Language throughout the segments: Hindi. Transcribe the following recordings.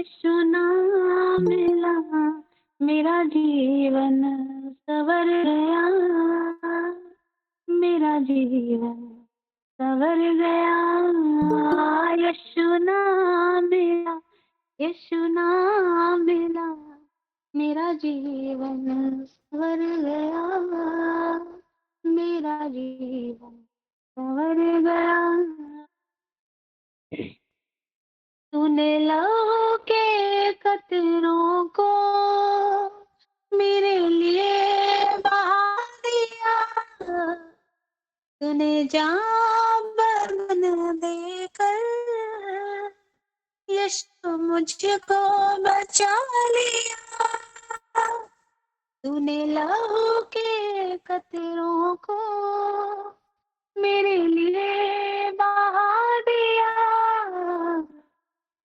यीशु नाम मिला, मेरा जीवन संवर गया, मेरा जीवन संवर गया। यीशु नाम मिला, यीशु नाम मिला, मेरा जीवन संवर गया, मेरा जीवन संवर गया। तूने लहू के कतरों को मेरे लिए बहा दिया, तूने जान बदन देकर यीशु मुझको बचा लिया। तूने लहू के कतरों को मेरे लिए बहा दिया,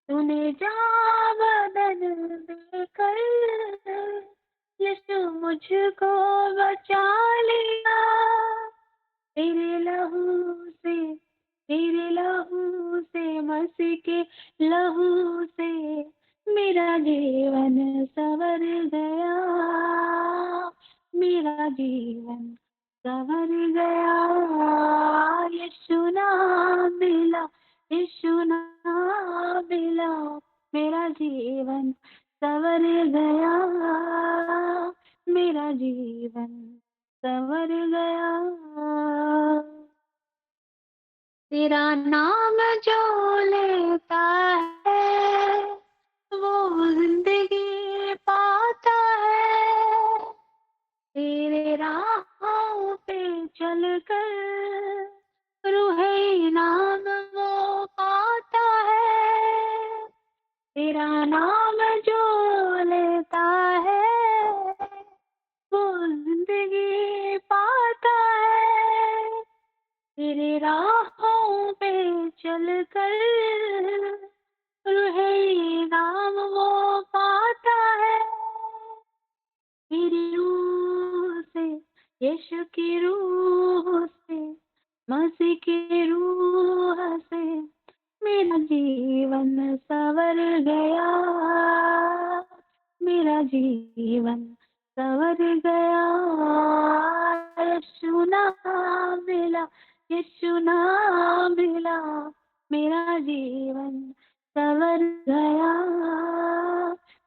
तूने जहाँ बदन देकर यीशु मुझको बचा लिया। तेरे लहू से, तेरे लहू से, मसीह के लहू से मेरा जीवन संवर गया, मेरा जीवन संवर गया। यीशु नाम मिला, यीशु नाम मिला, मेरा जीवन संवर गया, मेरा जीवन संवर गया। तेरा नाम जो लेता है वो जिंदगी पाता है, तेरे राहों पे चलकर रूहे इनाम वो पाता है। तेरा नाम जो लेता है वो जिंदगी पाता है, तेरे राहों पे चलकर रूहे इनाम वो पाता है। तेरी रूह से, यीशु की रूह से, मसीह की रूह से मेरा जीवन संवर गया, मेरा जीवन संवर गया। यीशु नाम मिला, यीशु नाम मिला, मेरा जीवन संवर गया,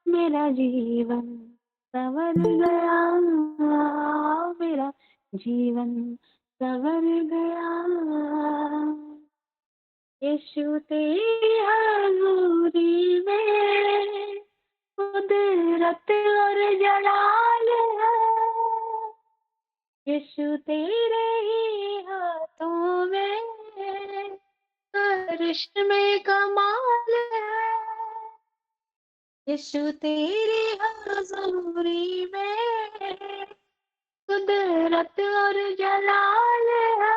मेरा जीवन संवर गया, मेरा जीवन संवर गया। यीशु तेरी हजूरी में कुदरत और जलाल है, यीशु तेरे ही हाथों में करिश्मे कमाल है। यीशु तेरी हजूरी में कुदरत और जलाल है,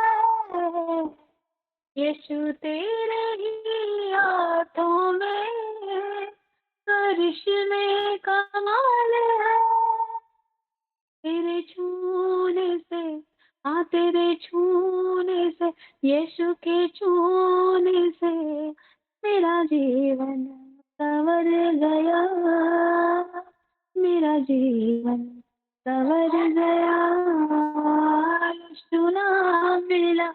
यीशु तेरे ही हाथों में करिश्मे कमाल है। तेरे छूने से, हाँ तेरे छूने से, यीशु के छूने से मेरा जीवन संवर गया, मेरा जीवन संवर गया। यीशु नाम मिला,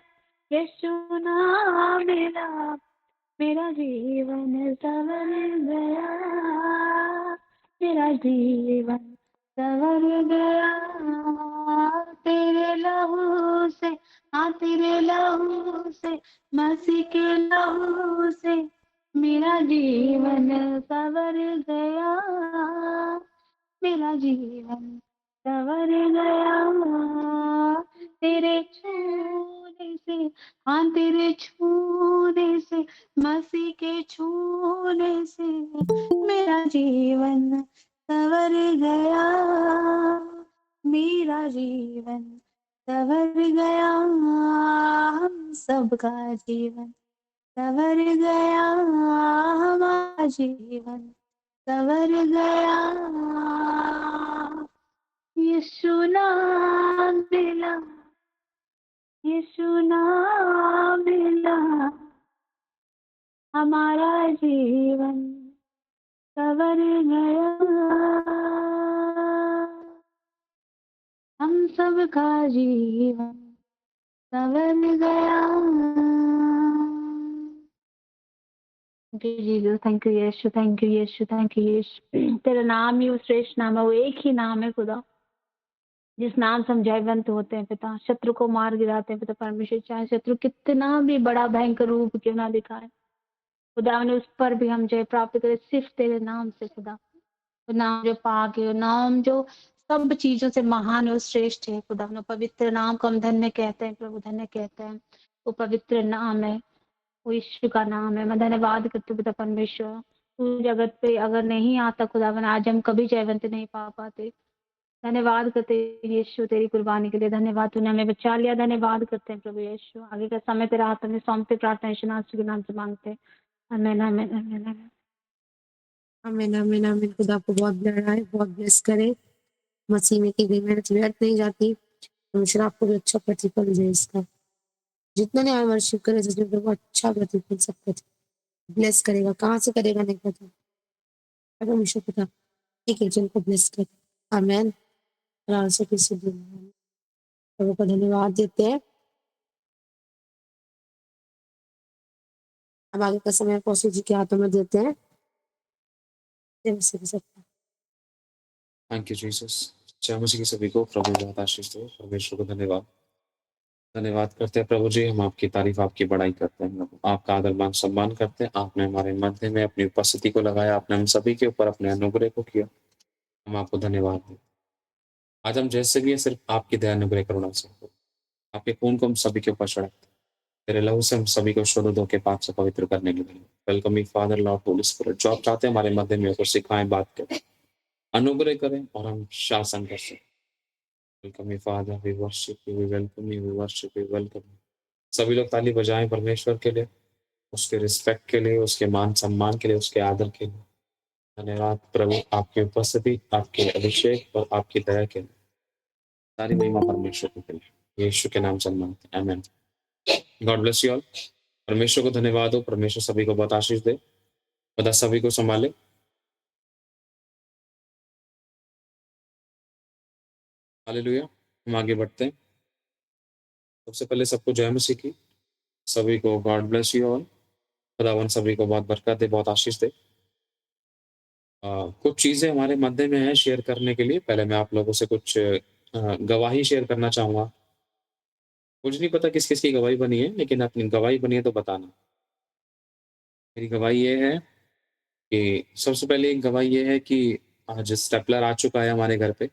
यीशु नाम मिला, मेरा जीवन संवर गया, मेरा जीवन संवर गया। तेरे लहू से, हाँ तेरे लहू से, मसीह के लहू से मेरा जीवन संवर गया, मेरा जीवन संवर गया। तेरे छूने से, हाँ तेरे छूने से, मसीह के छूने से मेरा जीवन संवर गया, मेरा जीवन संवर गया। हम सबका जीवन संवर गया, हमारा जीवन संवर गया। यीशु नाम मिला, यीशु नाम मिला, हमारा जीवन संवर गया हम सबका जीवन संवर गया। Thank you Jesus, thank you Yeshu, thank you Yeshu, thank you Yeshu. तेरा नाम ही वो श्रेष्ठ नाम है, वो एक ही नाम है खुदा, जिस नाम से हम जयवंत होते हैं पिता, शत्रु को मार गिराते हैं पिता परमेश्वर, चाहे शत्रु कितना भी बड़ा भयंकर रूप क्यों ना दिखाए खुदा ने, उस पर भी हम जय प्राप्त करें सिर्फ तेरे नाम से खुदा। वो नाम जो पाक है, वो नाम जो सब चीजों से महान और श्रेष्ठ है खुदा, वो पवित्र नाम को हम धन्य कहते हैं प्रभु, धन्य कहते हैं। वो पवित्र नाम है, वो यीशु का नाम है। मैं धन्यवाद करती हूँ पिता परमेश्वर, तू जगत पे अगर नहीं आता खुदावन, आज हम कभी जयवंत नहीं पा पाते। धन्यवाद करते हैं यीशु तेरी कुर्बानी के लिए, धन्यवाद तूने हमें बचा लिया, धन्यवाद करते हैं प्रभु यीशु। आगे का समय तेरा हाथ में सौंपते, प्रार्थना यीशु नाम के नाम से मांगते हैं, आमीन आमीन आमीन आमीन। आमीन आमीन आमीन। खुदा आपको बहुत बढ़ाए, बहुत ब्लेस करे। मसीह में की गई मेहनत व्यर्थ नहीं जाती। परमेश्वर आपको भी अच्छा प्रतिफल दे इसका। जितना ने वर्शिप करे जिसमें प्रभु अच्छा प्रतिफल सबको ब्लेस करेगा। कहाँ से करेगा नहीं पता, परमेश्वर पता एक एक जन को ब्लेस करे। आमीन। से किसी दिन प्रभु को धन्यवाद देते हैं। अब आगे का समय पौसी जी के हाथों में देते हैं। Thank you Jesus. जय मसीह की सभी को प्रभु बहुत आशीष दो। परमेश्वर को धन्यवाद धन्यवाद करते हैं प्रभु जी। हम आपकी तारीफ, आपकी बड़ाई करते हैं, आपका आदर मान सम्मान करते हैं। आपने हमारे मध्य में अपनी उपस्थिति को लगाया, आपने हम सभी के ऊपर अपने अनुग्रह को किया, हम आपको धन्यवाद दें। आज हम जैसे भी है सिर्फ आपकी दया अनुग्रह करुणा से, आपके खून को हम सभी के ऊपर चढ़ाते हैं। तेरे लहू से हम सभी को शुद्ध धो के पाप से पवित्र करने के लिए welcome me father Lord Holi spirit, जो आप चाहते हैं हमारे मध्य में होकर सिखाएं, बात करें, अनुग्रह करें और हम शासन कर सकें। Welcome me father, we worship you, we welcome you, we worship you, welcome. सभी लोग ताली बजाएं परमेश्वर के लिए, उसके रिस्पेक्ट के लिए, उसके मान सम्मान के लिए, उसके आदर के लिए। धन्यवाद प्रभु आपकी उपस्थिति, आपके अभिषेक और आपकी दया के लिए। सारी महिमा परमेश्वर को के लिए, यीशु के नाम से मांगते हैं, आमीन। God bless you all. परमेश्वर को धन्यवाद हो। परमेश्वर सभी को बहुत आशीष दे, खुदा सभी को संभाले। हालेलुया। हम आगे बढ़ते हैं। सबसे पहले सबको जय मसीह की, सभी को गॉड ब्लेस यू ऑल। खुदावन सभी को बहुत बरकत दे, बहुत आशीष दे। कुछ चीजें हमारे मध्य में है शेयर करने के लिए। पहले मैं आप लोगों से कुछ गवाही शेयर करना चाहूंगा। मुझे नहीं पता किस किस की गवाही बनी है, लेकिन अपनी गवाही बनी है तो बताना। मेरी गवाही ये है कि सबसे पहले एक गवाही ये है कि आज स्टेपलर आ चुका है हमारे घर पे,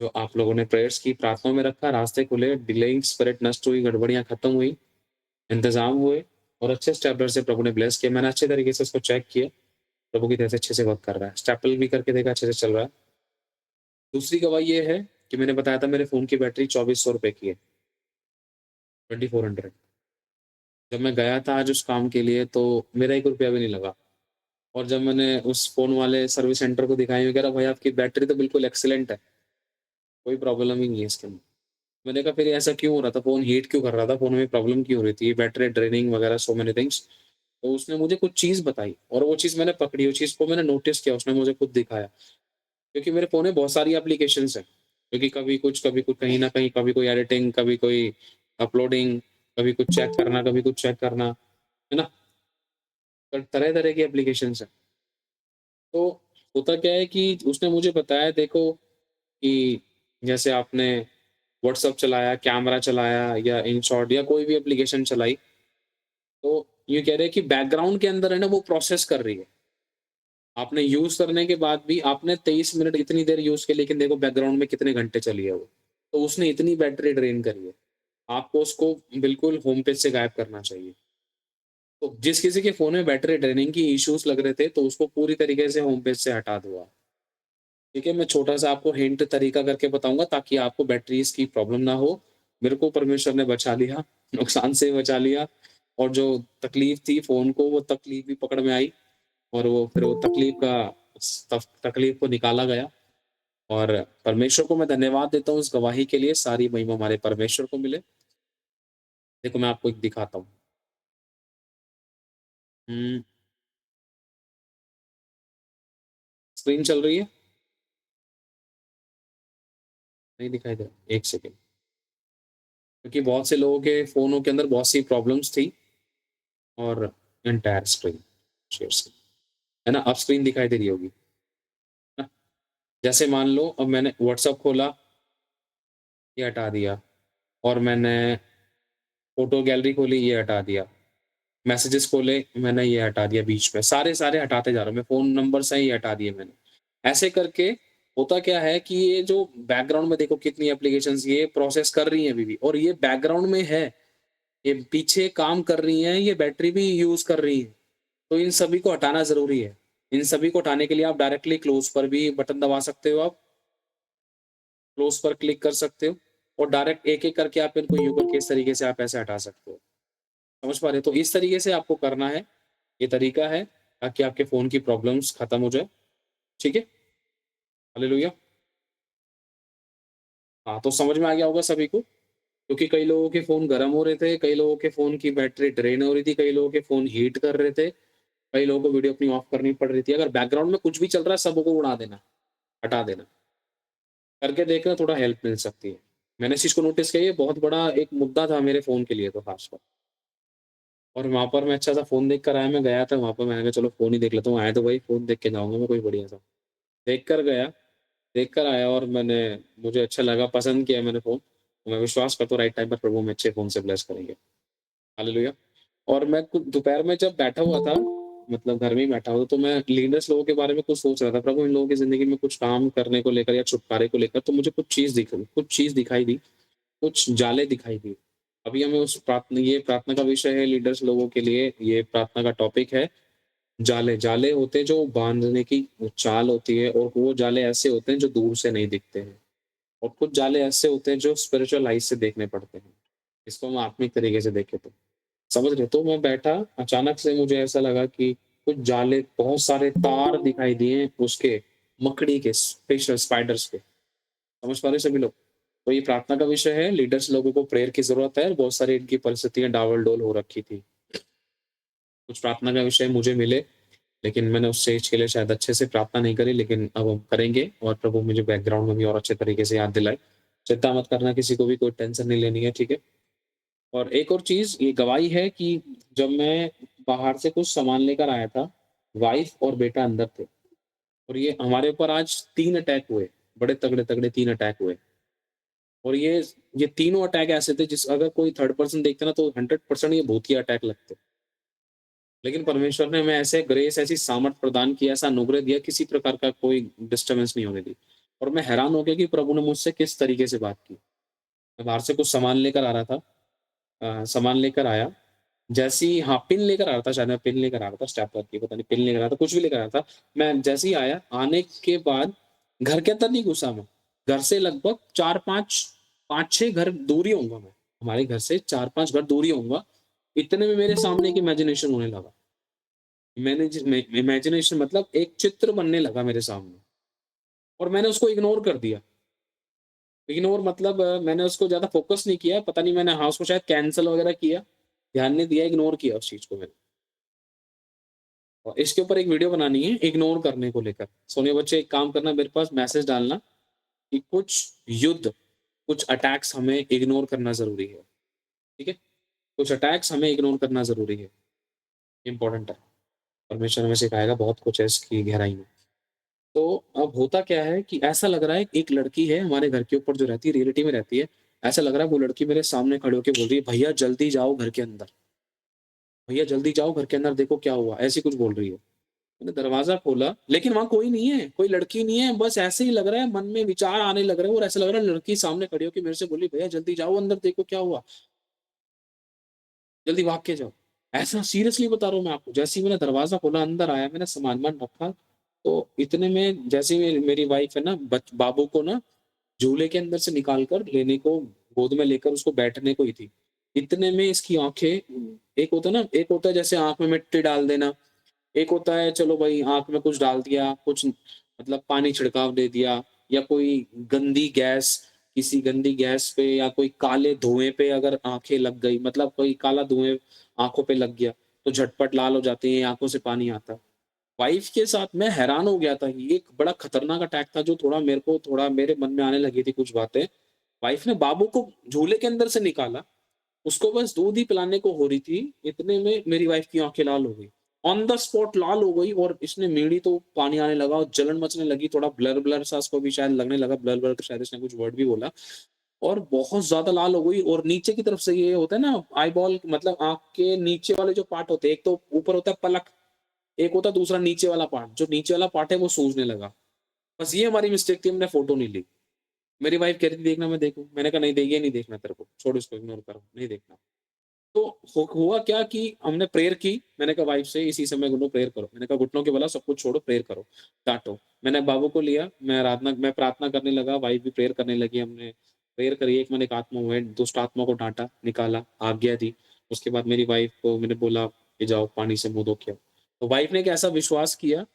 जो आप लोगों ने प्रेयर्स की, प्रार्थनाओं में रखा, रास्ते खुले, डिलेइंग स्पिरिट नष्ट हुई, गड़बड़ियां खत्म हुई, इंतजाम हुए और अच्छे स्टेपलर से प्रभु ने ब्लेस किया। मैंने अच्छे तरीके से उसको चेक किया, प्रभु की तरह से अच्छे से वर्क कर रहा है। स्टेपल भी करके देखा, अच्छे से चल रहा है। दूसरी गवाही ये है कि मैंने बताया था मेरे फ़ोन की बैटरी 2400 रुपए की है, 2400। जब मैं गया था आज उस काम के लिए तो मेरा 1 रुपया भी नहीं लगा, और जब मैंने उस फ़ोन वाले सर्विस सेंटर को दिखाई, मैं कह रहा भाई आपकी बैटरी तो बिल्कुल एक्सीलेंट है, कोई प्रॉब्लम ही नहीं है इसके अंदर। मैंने कहा फिर ऐसा क्यों हो रहा था, फ़ोन हीट क्यों कर रहा था, फ़ोन में प्रॉब्लम क्यों हो रही थी, बैटरी ड्रेनिंग वगैरह सो मेनी थिंग्स। तो उसने मुझे कुछ चीज़ बताई और वो चीज़ मैंने पकड़ी, वो चीज़ को मैंने नोटिस किया, उसने मुझे खुद दिखाया। क्योंकि मेरे फ़ोन में बहुत सारी एप्लीकेशंस हैं, क्योंकि कभी कुछ कहीं न कहीं, कभी कोई एडिटिंग, कभी कोई अपलोडिंग, कभी कुछ चेक करना, कभी कुछ चेक करना, है ना? तो तरह-तरह की एप्लीकेशंस हैं। तो होता क्या है कि उसने मुझे बताया देखो कि जैसे आपने व्हाट्सएप चलाया, कैमरा चलाया या इन शॉर्ट या कोई भी एप्लीकेशन चलाई, तो ये कह रहे हैं कि बैकग्राउंड के अंदर है ना वो प्रोसेस कर रही है। आपने यूज़ करने के बाद भी आपने 23 मिनट इतनी देर यूज़ की, लेकिन देखो बैकग्राउंड में कितने घंटे चली है वो। तो उसने इतनी बैटरी ड्रेन करी है। आपको उसको बिल्कुल होम पेज से गायब करना चाहिए। तो जिस किसी के फ़ोन में बैटरी ड्रेनिंग की इश्यूज़ लग रहे थे, तो उसको पूरी तरीके से होम पेज से हटा दो आप। ठीक है? मैं छोटा-सा आपको हिंट तरीका करके बताऊँगा ताकि आपको बैटरीज़ की प्रॉब्लम ना हो। मेरे को परमेश्वर ने बचा लिया, नुकसान से बचा लिया, और जो तकलीफ़ थी फ़ोन को, वो तकलीफ़ भी पकड़ में आई, और वो फिर वो तकलीफ़ को निकाला गया। और परमेश्वर को मैं धन्यवाद देता हूँ इस गवाही के लिए। सारी महिमा हमारे परमेश्वर को मिले। देखो मैं आपको एक दिखाता हूँ। हुँ, स्क्रीन चल रही है? नहीं दिखाई दे रहा, एक सेकेंड, क्योंकि बहुत से लोगों के फ़ोनों के अंदर बहुत सी प्रॉब्लम्स थी और एंटायर स्क्रीन शेयर स्क्रीन, है ना? अब स्क्रीन दिखाई दे रही होगी ना? जैसे मान लो अब मैंने व्हाट्सएप खोला, ये हटा दिया, और मैंने फ़ोटो गैलरी खोली, ये हटा दिया, मैसेजेस खोले, मैंने ये हटा दिया बीच में, सारे हटाते जा रहा हूँ मैं, फ़ोन नंबर्स हैं ये हटा दिए मैंने। ऐसे करके होता क्या है कि ये जो बैकग्राउंड में देखो कितनी एप्लीकेशंस ये प्रोसेस कर रही हैं अभी भी, और ये बैकग्राउंड में है, ये पीछे काम कर रही हैं, ये बैटरी भी यूज़ कर रही हैं। तो इन सभी को हटाना ज़रूरी है। इन सभी को हटाने के लिए आप डायरेक्टली क्लोज़ पर भी बटन दबा सकते हो आप, क्लोज़ पर क्लिक कर सकते हो, और डायरेक्ट एक-एक करके आप इनको यूँ करके इस तरीके से आप ऐसे हटा सकते हो। समझ पा रहे हो? तो इस तरीके से आपको करना है, ये तरीका है ताकि आपके फ़ोन की प्रॉब्लम्स खत्म हो जाए, ठीक है? हालेलुया! हाँ, तो समझ में आ गया होगा सभी को? क्योंकि कई लोगों के फ़ोन गरम हो रहे थे, कई लोगों के फ़ोन की बैटरी ड्रेन हो रही थी, कई लोगों के फ़ोन हीट कर रहे थे, कई लोगों को वीडियो अपनी ऑफ करनी पड़ रही थी। अगर बैकग्राउंड में कुछ भी चल रहा है, सबको उड़ा देना, हटा देना। करके देखना, थोड़ा हेल्प मिल सकती है। मैंने इस चीज़ को नोटिस किया, ये बहुत बड़ा एक मुद्दा था मेरे फ़ोन के लिए तो ख़ासकर, और वहाँ पर मैं अच्छा-सा फ़ोन देख कर आया, मैं गया था वहाँ पर, मैंने कहा चलो फ़ोन ही देख लेता हूँ, आया तो भाई फ़ोन देख के जाऊँगा मैं कोई बढ़िया-सा। देख कर गया, देख कर आया, और मुझे अच्छा लगा, पसंद किया मैंने फ़ोन। मैं विश्वास करता हूँ राइट टाइम पर प्रभु हमें अच्छे फ़ोन से ब्लेस करेंगे। हालेलुया! और मैं कुछ दोपहर में जब बैठा हुआ था, मतलब घर में ही बैठा हुआ था, तो मैं लीडर्स लोगों के बारे में कुछ सोच रहा था, प्रभु इन लोगों की ज़िंदगी में कुछ काम करने को लेकर या छुटकारे को लेकर, तो मुझे कुछ चीज़ दिखाई दी, कुछ जालें दिखाई दी। अभी हमें उस प्रार्थना ये प्रार्थना का विषय है लीडर्स लोगों के लिए, ये प्रार्थना का टॉपिक है जाले। जाले होते हैं जो बाँधने की चाल होती है, और वो जाले ऐसे होते हैं जो दूर से नहीं दिखते हैं, और कुछ जाले ऐसे होते हैं जो स्पिरिचुअल आइज़ से देखने पड़ते हैं। इसको हम आत्मिक तरीके से देखें तो। समझ रहे हो? तो मैं बैठा, अचानक से मुझे ऐसा लगा कि कुछ जाले, बहुत सारे तार दिखाई दिए उसके, मकड़ी के, स्पेशल स्पाइडर्स के। समझ पा रहे हैं सभी लोग? तो ये प्रार्थना का विषय है, लीडर्स लोगों को प्रेयर की ज़रूरत है, बहुत सारी इनकी परिस्थितियाँ डावाडोल हो रखी थी। कुछ प्रार्थना का विषय मुझे मिले, लेकिन मैंने उस चीज़ के लिए शायद अच्छे से प्रार्थना नहीं करी, लेकिन अब हम करेंगे, और प्रभु मुझे बैकग्राउंड में भी और अच्छे तरीके से याद दिलाए। चिंता मत करना, किसी को भी कोई टेंशन नहीं लेनी है, ठीक है? और एक और चीज़, ये गवाही है कि जब मैं बाहर से कुछ सामान लेकर आया था, वाइफ़ और बेटा अंदर थे, और ये हमारे ऊपर आज 3 अटैक हुए, बड़े तगड़े-तगड़े 3 अटैक हुए, और ये तीनों अटैक ऐसे थे जिस अगर कोई थर्ड पर्सन देखता ना, तो 100% ये भूतिया अटैक लगते। लेकिन परमेश्वर ने हमें ऐसे ग्रेस, ऐसी सामर्थ प्रदान की, ऐसा अनुग्रह दिया, किसी प्रकार का कोई डिस्टर्बेंस नहीं होने दी, और मैं हैरान हो गया कि प्रभु ने मुझसे किस तरीके से बात की। मैं बाहर से कुछ सामान लेकर आ रहा था, सामान लेकर आया, जैसे ही, हाँ, पिन लेकर आ रहा था, शायद मैं पिन लेकर आ रहा था, स्टेपलर की पता नहीं, पिन लेकर आ रहा था, कुछ भी लेकर आया था। मैं जैसे ही आया, आने के बाद घर के अंदर नहीं घुसा मैं, घर से लगभग 4-5 5-6 घर दूर ही होऊँगा मैं। हमारे घर से 4-5 घर दूर ही होऊँगा। इतने में मेरे सामने एक इमेजिनेशन होने लगा। इमेजिनेशन मतलब एक चित्र बनने लगा मेरे सामने, और मैंने उसको इग्नोर कर दिया। इग्नोर मतलब मैंने उसको ज़्यादा फ़ोकस नहीं किया, पता नहीं, मैंने हाँ, उसको शायद कैंसल वगैरह किया, ध्यान नहीं दिया, इग्नोर किया उस चीज़ को मैंने। और इसके ऊपर एक वीडियो बनानी है इग्नोर करने को लेकर। सोनिया बच्चे, एक काम करना, मेरे पास मैसेज डालना कि कुछ अटैक्स हमें इग्नोर करना ज़रूरी है, ठीक है? कुछ अटैक्स हमें इग्नोर करना ज़रूरी है, इम्पोर्टेंट है। परमेश्वर हमें सिखाएगा बहुत कुछ है इसकी गहराई में। तो अब होता क्या है कि ऐसा लग रहा है, एक लड़की है हमारे घर के ऊपर जो रहती है, रियलिटी में रहती है। ऐसा लग रहा है वो लड़की मेरे सामने खड़े होके बोल रही है, "भैया जल्दी जाओ घर के अंदर, भैया जल्दी जाओ घर के अंदर, देखो क्या हुआ?" ऐसी कुछ बोल रही है। मैंने दरवाज़ा खोला, लेकिन वहाँ कोई नहीं है, कोई लड़की नहीं है, बस ऐसे ही लग रहा है, मन में विचार आने लग रहे हैं, और ऐसा लग रहा है लड़की सामने खड़ी होके मेरे से बोली, "भैया जल्दी जाओ अंदर, देखो क्या हुआ? जल्दी भाग के जाओ।" ऐसा सीरियसली बता रहा हूँ मैं आपको। जैसे ही मैंने दरवाज़ा खोला, अंदर आया, मैंने सामान-वामान रखा, तो इतने में जैसे ही मेरी मेरी वाइफ़ है ना, बच बाबू को ना झूले के अंदर से निकाल कर लेने को, गोद में लेकर उसको बैठने को ही थी। इतने में इसकी आँखें, एक होता है ना, एक होता है जैसे आँख में मिट्टी डाल देना, एक होता है चलो भाई आँख में कुछ डाल दिया, कुछ मतलब पानी छिड़काव दे दिया, या कोई गंदी गैस, किसी गंदी गैस पे या कोई काले धुएँ पे अगर आँखें लग गई, मतलब कोई काला धुएँ आँखों पे लग गया, तो झटपट लाल हो जाती हैं, आँखों से पानी आता है। वाइफ के साथ मैं हैरान हो गया था, ये एक बड़ा खतरनाक अटैक था जो थोड़ा मेरे मन में आने लगी थी कुछ बातें। वाइफ ने बाबू को झूले के अंदर से निकाला, उसको बस दूध ही पिलाने को हो रही थी, इतने में मेरी वाइफ की आँखें लाल हो गई। ऑन द स्पॉट लाल हो गई और इसने मेरी तो पानी आने लगा और जलन मचने लगी, थोड़ा ब्लर-ब्लर सा उसको भी शायद लगने लगा, ब्लर-ब्लर शायद इसने कुछ वर्ड भी बोला और बहुत ज़्यादा लाल हो गई और नीचे की तरफ से ये होता है ना आई बॉल मतलब आँख के नीचे वाले जो पार्ट होते हैं, एक तो ऊपर होता है पलक, एक होता है दूसरा नीचे वाला पार्ट, जो नीचे वाला पार्ट है वो सूजने लगा। बस ये हमारी मिस्टेक थी, हमने फ़ोटो नहीं ली। मेरी वाइफ कह रही थी देखना मैं देखूँ, मैंने कहा नहीं ये नहीं देखना तेरे को, छोड़ इसको इग्नोर करो, नहीं देखना। तो हुआ क्या कि हमने प्रेयर की, मैंने कहा वाइफ से इसी समय घुटनों प्रेयर करो। मैंने कहा घुटनों के बला सब कुछ छोड़ो, प्रेयर करो, डाँटो। मैंने बाबू को लिया, मैं प्रार्थना करने लगा, वाइफ भी प्रेयर करने लगी, हमने प्रेयर करी, एक मन एक आत्मा हुए, दुष्ट आत्मा को डाँटा, निकाला, आज्ञा दी। उसके बाद मेरी वाइफ को मैंने बोला कि जाओ पानी से मुँह धो के आओ। तो वाइफ ने एक ऐसा विश्वास किया,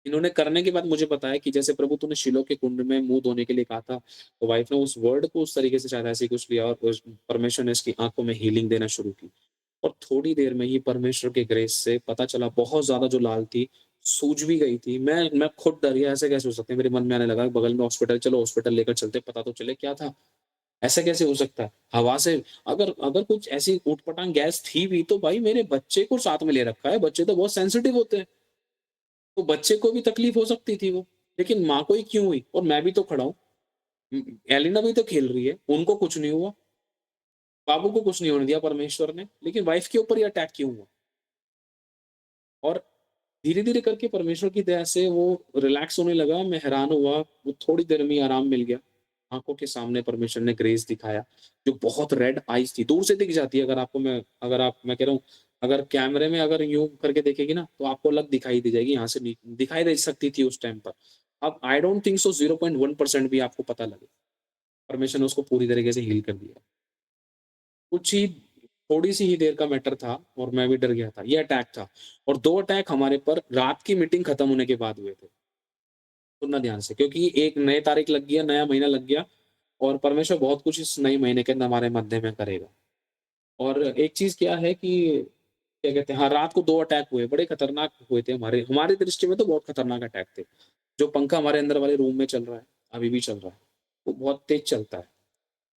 इन्होंने करने के बाद मुझे बताया कि जैसे प्रभु तूने शीलो के कुंड में मुँह धोने के लिए कहा था, तो वाइफ ने उस वर्ड को उस तरीके से शायद ऐसे ही कुछ लिया और उस परमेश्वर ने इसकी आँखों में हीलिंग देना शुरू की। और थोड़ी देर में ही परमेश्वर के ग्रेस से पता चला बहुत ज़्यादा जो लाल थी, सूज भी गई थी। मैं खुद डर गया, ऐसे कैसे हो सकता है? मेरे मन में आने लगा बगल में हॉस्पिटल, चलो हॉस्पिटल लेकर चलते हैं, पता तो चले क्या था? ऐसा कैसे हो सकता है? हवा से अगर अगर कुछ ऐसी ऊट-पटांग गैस थी भी तो भाई मेरे बच्चे को साथ में ले रखा है, बच्चे तो बहुत सेंसिटिव होते हैं। तो बच्चे को भी तकलीफ हो सकती थी वो, लेकिन माँ को ही क्यों हुई? और मैं भी तो खड़ा हूँ। एलिना भी तो खेल रही है, उनको कुछ नहीं हुआ। बाबू को कुछ नहीं होने दिया परमेश्वर ने, लेकिन वाइफ के ऊपर ही अटैक क्यों हुआ? और धीरे-धीरे करके परमेश्वर की दया से वो रिलैक्स होने लगा, मैं हैरान हुआ, वो थोड़ी देर में ही आराम मिल गया। आँखों के सामने परमेश्वर ने ग्रेस दिखाया, जो बहुत रेड आइज़ थी, दूर से दिख जाती है अगर मैं कह रहा हूँ, अगर कैमरे में अगर यूँ करके देखेंगी ना, तो आपको अलग दिखाई दी जाएगी, यहाँ से दिखाई दे सकती थी उस टाइम पर। अब आई डोंट थिंक सो 0.1% भी आपको पता लगे। परमेश्वर ने उसको पूरी तरीके से हील कर दिया। कुछ ही थोड़ी-सी ही देर का मैटर था और मैं भी डर गया था। ये अटैक था और 2 अटैक हमारे पर रात की मीटिंग खत्म होने के बाद हुए थे। सुनना ध्यान से क्योंकि एक नई तारीख लग गया, नया महीना लग गया और परमेश्वर बहुत कुछ इस नए महीने के अंदर हमारे मध्य में करेगा। और एक चीज़ क्या है कि क्या कहते हैं हाँ, रात को 2 अटैक हुए, बड़े खतरनाक हुए थे हमारे हमारी दृष्टि में तो बहुत खतरनाक अटैक थे। जो पंखा हमारे अंदर वाले रूम में चल रहा है, अभी भी चल रहा है, वो बहुत तेज़ चलता है।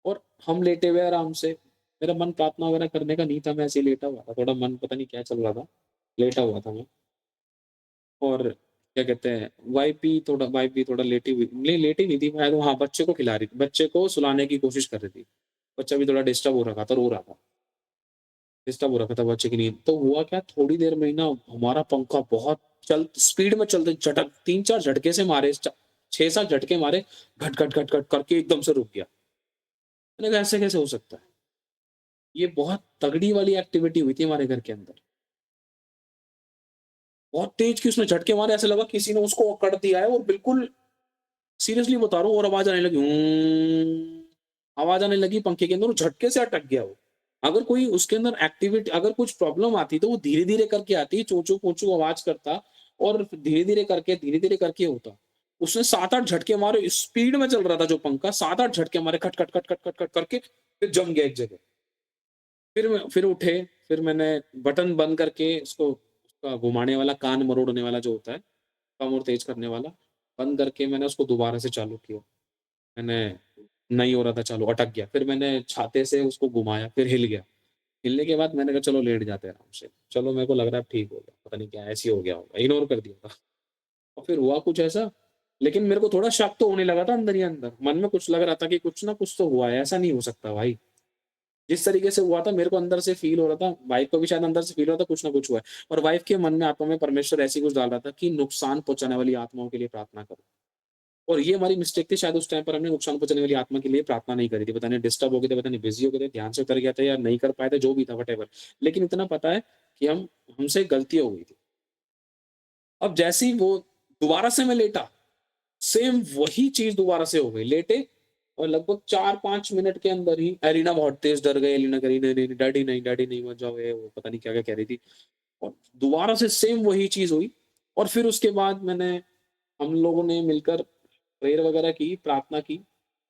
और हम लेटे हुए आराम से, मेरा मन प्रार्थना वगैरह करने का नहीं था, मैं ऐसे ही लेटा हुआ था, थोड़ा मन पता नहीं क्या चल रहा था, लेटा हुआ था मैं और क्या कहते हैं, वाइफ़ भी थोड़ा लेटी हुई नहीं लेटी नहीं थी, मैं तो हाँ, बच्चे को सुलाने की कोशिश कर रही थी। बच्चा भी थोड़ा डिस्टर्ब हो रखा था, रो रहा था, डिस्टर्ब हो रखा था बच्चे की नींद। तो हुआ क्या थोड़ी देर में ही ना हमारा पंखा बहुत चल स्पीड में चलते झटक 3-4 झटके से मारे, 6-7 झटके मारे, घट, घट, घट, घट करके एकदम से रुक गया। मैंने कहा ऐसे कैसे हो सकता है? ये बहुत तगड़ी वाली एक्टिविटी हुई थी हमारे घर के अंदर। बहुत तेज़ की उसने झटके मारे ऐसा लगा किसी ने उसको अकड़ दिया है और बिल्कुल सीरियसली बता रहा हूँ और आवाज़ आने लगी आवाज़ आने लगी पंखे के अंदर और झटके से अटक गया वो। अगर कोई उसके अंदर अगर कुछ प्रॉब्लम आती तो वो धीरे-धीरे करके आती, चोंचू-पोंचू आवाज़ करता और धीरे-धीरे करके होता। उसने 7-8 झटके मारे, स्पीड में चल रहा था जो पंखा, 7-8 झटके मारे खट, खट, खट, खट, खट, खट करके फिर जम गया एक जगह। फिर उठे, फिर मैंने बटन बंद करके उसका घुमाने वाला कान मरोड़ने वाला जो होता है, कम और तेज़ करने वाला, बंद करके मैंने उसको दोबारा से चालू किया। मैंने नहीं हो रहा था चालू, अटक गया। फिर मैंने छाते से उसको घुमाया, फिर हिल गया। हिलने के बाद मैंने कहा चलो लेट जाते हैं आराम से। चलो मेरे को लग रहा है अब ठीक हो गया, पता नहीं क्या ऐसे ही हो गया होगा, इग्नोर कर दिया था। और फिर हुआ कुछ ऐसा, लेकिन मेरे को थोड़ा शक तो होने लगा था अंदर ही अंदर। मन में कुछ लग रहा था कि कुछ ना कुछ तो हुआ है, ऐसा नहीं हो सकता भाई। जिस तरीके से हुआ था मेरे को अंदर से फ़ील हो रहा था, वाइफ़ को भी शायद अंदर से फ़ील हो रहा था कुछ ना कुछ हुआ है। और वाइफ़ के मन में आत्मा में परमेश्वर ऐसी कुछ डाल रहा था कि नुकसान पहुँचाने वाली आत्माओं के लिए प्रार्थना करो। और ये हमारी मिस्टेक थी शायद उस टाइम पर हमने नुकसान पहुँचाने वाली आत्मा के लिए प्रार्थना नहीं करी थी। पता नहीं डिस्टर्ब हो गए थे, पता नहीं बिज़ी हो गए थे, ध्यान से उतर गया था या नहीं कर पाए थे, जो भी था व्हाटएवर। लेकिन इतना पता है कि हमसे गलती हो गई थी। अब जैसे ही वो दोबारा से मैं लेटा, सेम वही चीज़ दोबारा से हो गई। लेटे और लगभग 4-5 मिनट के अंदर ही एलिना बहुत तेज़ डर गई। एलिना कह रही, "नहीं, नहीं, डैडी नहीं मत जाओ।" ये वो पता नहीं क्या-क्या कह रही थी। और दोबारा से सेम वही चीज़ हुई और फिर उसके बाद हम लोगों ने मिलकर प्रेयर वगैरह की, प्रार्थना की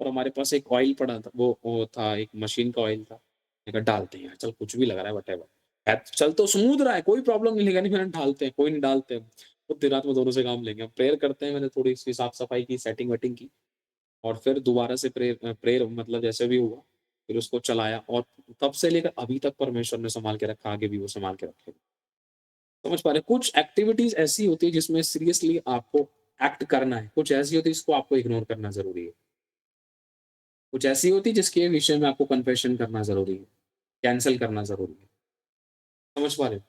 और हमारे पास एक ऑयल पड़ा था, वो था एक मशीन का ऑयल था। मैंने कहा डालते हैं यार, चल कुछ भी लग रहा है व्हाटएवर। चल तो स्मूथ रहा है, कोई प्रॉब्लम नहीं, लेकिन मैंने डालते हैं, कोई नहीं डालते हैं। तो दिन रात में दोनों से काम लेंगे। हम प्रेयर करते हैं, मैंने थोड़ी-सी साफ-सफाई की, सेटिंग-वेटिंग की और फिर दोबारा से प्रेयर मतलब जैसे भी हुआ, फिर उसको चलाया और तब से लेकर अभी तक परमेश्वर ने सँभाल के रखा, आगे भी वो सँभाल के रखेगा। समझ पा रहे हैं? कुछ एक्टिविटीज़ ऐसी होती है जिसमें सीरियसली आपको एक्ट करना है, कुछ ऐसी होती है जिसको आपको इग्नोर करना ज़रूरी है। कुछ ऐसी होती है जिसके विषय में आपको कन्फेशन करना ज़रूरी है, कैंसल करना ज़रूरी है। समझ पा रहे हो?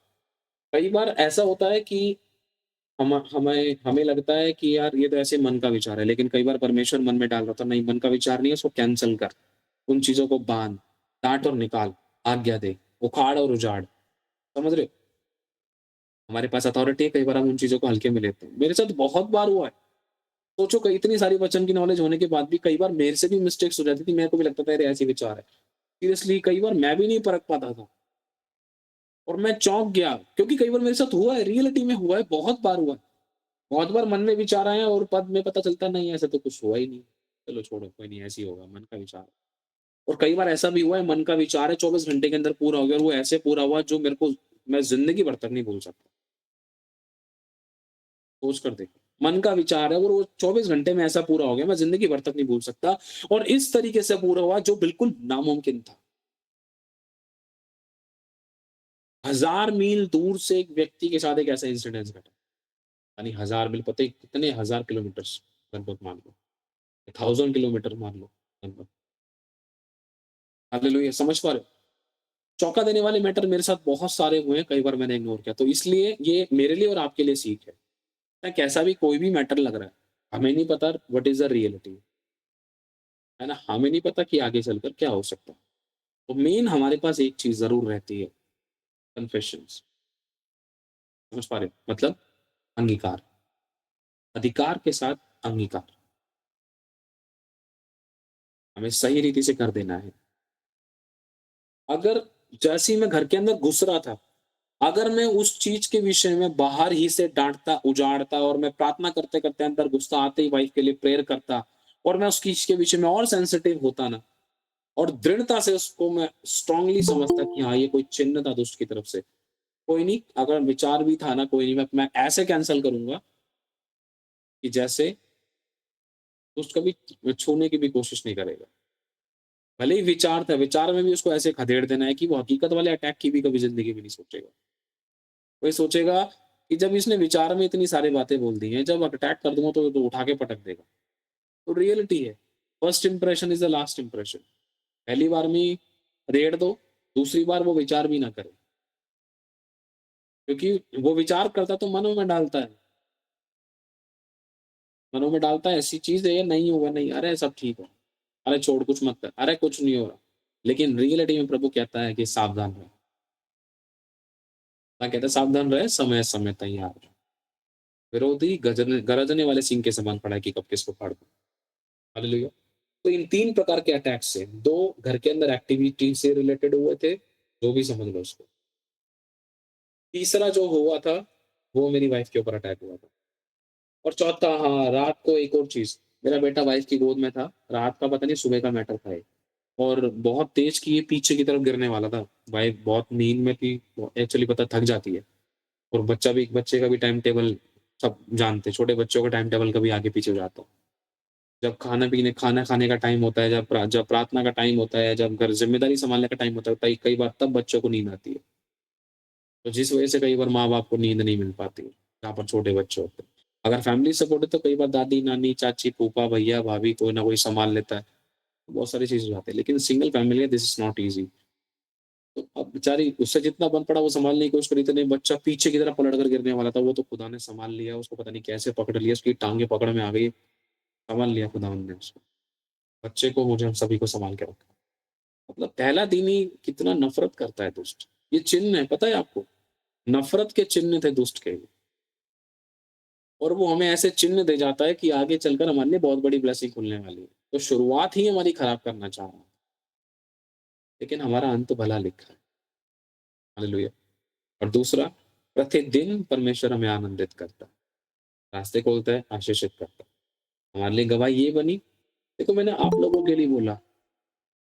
कई बार ऐसा होता है कि हमें हमें लगता है कि यार ये तो ऐसे मन का विचार है, लेकिन कई बार परमेश्वर मन में डाल रहा था, नहीं मन का विचार नहीं है, उसको कैंसल कर। उन चीज़ों को बाँध, काट और निकाल, आज्ञा दे, उखाड़ और उजाड़। समझ रहे हो? हमारे पास अथॉरिटी है, कई बार हम उन चीज़ों को हल्के में लेते हैं। मेरे साथ बहुत बार हुआ है। सोचो कई इतनी सारी वचन की नॉलेज होने के बाद भी कई बार मेरे से भी मिस्टेक्स हो जाती थी, मेरे को भी लगता था अरे ऐसे विचार है। सीरियसली कई बार मैं भी नहीं परख पाता था और मैं चौंक गया क्योंकि कई बार मेरे साथ हुआ है, रियलिटी में हुआ है, बहुत बार हुआ है। बहुत बार मन में विचार आए हैं और पद में पता चलता है नहीं ऐसा तो कुछ हुआ ही नहीं। चलो छोड़ो कोई नहीं ऐसे ही होगा, मन का विचार है। और कई बार ऐसा भी हुआ है मन का विचार है 24 घंटे के अंदर पूरा हो गया और वो ऐसे पूरा हुआ जो मेरे को मैं ज़िंदगी भर तक नहीं भूल सकता। सोच कर देखो, मन का विचार है और वो 24 घंटे में ऐसा पूरा हो गया मैं ज़िंदगी भर तक नहीं भूल सकता और इस तरीके से पूरा हुआ जो बिल्कुल नामुमकिन था। 1000 मील दूर से एक व्यक्ति के साथ एक ऐसा इंसिडेंस घटा। यानी 1000 मील पता है कितने 1000 किलोमीटर्स लगभग मान लो, 1000 किलोमीटर मान लो लगभग। हालेलुया समझ पा रहे हो? चौंका देने वाले मैटर मेरे साथ बहुत सारे हुए हैं, कई बार मैंने इग्नोर किया। तो इसलिए ये मेरे लिए और आपके लिए सीख है। चाहे कैसा भी कोई भी मैटर लग रहा है, हमें नहीं पता व्हाट इज़ द रियलिटी, है ना? हमें नहीं पता कि आगे चलकर क्या हो सकता है। तो मेन हमारे पास एक चीज़ ज़रूर रहती है, कन्फेशंस। समझ पा रहे हो? मतलब अंगीकार, अधिकार के साथ अंगीकार। हमें सही रीति से कर देना है। अगर जैसे ही मैं घर के अंदर घुस रहा था, अगर मैं उस चीज़ के विषय में बाहर ही से डाँटता, उजाड़ता और मैं प्रार्थना करते-करते अंदर घुसता, आते ही वाइफ़ के लिए प्रेयर करता और मैं उस चीज़ के विषय में और सेंसिटिव होता ना और दृढ़ता से उसको मैं स्ट्रांगली समझता कि हाँ, ये कोई चिन्ह था दुष्ट की तरफ से। कोई नहीं, अगर विचार भी था ना, कोई नहीं, मैं ऐसे कैंसल करूँगा कि जैसे दुष्ट कभी छूने की भी कोशिश नहीं करेगा। भले ही विचार था, विचार में भी उसको ऐसे खदेड़ देना है कि वो हकीकत वाले अटैक की भी कभी ज़िंदगी में नहीं सोचेगा। वही सोचेगा कि जब इसने विचार में इतनी सारी बातें बोल दी हैं, जब अटैक कर दूँगा तो उठा के पटक देगा। तो रियलिटी है, first impression is the last impression. पहली बार में रेड़ दो, दूसरी बार वो विचार भी ना करे। क्योंकि वो विचार करता तो मनों में डालता है। मनों में डालता है ऐसी चीज़ है, ये नहीं होगा, नहीं, अरे सब ठीक है। अरे छोड़ कुछ मत कर, अरे कुछ नहीं हो रहा। लेकिन रियलिटी में प्रभु कहता है कि सावधान रहो। क्या कहता है सावधान रहे, समय-समय तैयार रहो। विरोधी गरजने वाले सिंह के समान खड़ा है कि कब किसको फाड़ दूँ। हालेलुया। तो इन 3 प्रकार के अटैक से 2 घर के अंदर एक्टिविटी से रिलेटेड हुए थे, जो भी समझ लो उसको। तीसरा जो हुआ था, वो मेरी वाइफ़ के ऊपर अटैक हुआ था। और चौथा हाँ, रात को एक और चीज़, मेरा बेटा वाइफ़ की गोद में था, रात का पता नहीं सुबह का मैटर था ये और बहुत तेज़ कि ये पीछे की तरफ गिरने वाला था। वाइफ़ बहुत नींद में थी, एक्चुअली पता थक जाती है और बच्चे का भी टाइम टेबल सब जानते हैं, छोटे बच्चों का टाइम टेबल कभी आगे-पीछे हो जाता है। जब खाना खाने का टाइम होता है, जब प्रार्थना का टाइम होता है, जब घर ज़िम्मेदारी सँभालने का टाइम होता है, कई कई बार तब बच्चों को नींद आती है। तो जिस वजह से कई बार माँ-बाप को नींद नहीं मिल पाती है, जहाँ पर छोटे बच्चे होते हैं। अगर फैमिली सपोर्ट है तो कई बार दादी-नानी, चाची, फूफा, भैया, भाभी कोई ना कोई सँभाल लेता है। बहुत सारी चीज़ें हो जाती है, लेकिन सिंगल फैमिली है दिस इज़ नॉट ईज़ी। तो अब बेचारी उससे जितना बन पड़ा वो सँभालने की कोशिश करी, इतने बच्चा पीछे की तरफ पलट कर गिरने वाला था, वो तो खुदा ने सँभाल लिया, उसको पता नहीं कैसे पकड़ लिया, उसकी टाँगें पकड़ में आ गई, सँभाल लिया खुदावंद ने उसको। बच्चे को, मुझे, हम सभी को सँभाल के रखा। मतलब पहला दिन ही कितना नफ़रत करता है दुष्ट। ये चिन्ह है, पता है आपको? नफ़रत के चिन्ह थे दुष्ट के और वो हमें ऐसे चिन्ह दे जाता है कि आगे चलकर हमारे लिए बहुत बड़ी ब्लेसिंग खुलने वाली है। तो शुरुआत ही हमारी खराब करना चाह रहा है, लेकिन हमारा अंत भला लिखा है। हालेलुया। और दूसरा, प्रतिदिन परमेश्वर हमें आनंदित करता है, रास्ते खोलता है, आशीषित करता है। हमारे लिए गवाही ये बनी, देखो मैंने आप लोगों के लिए बोला,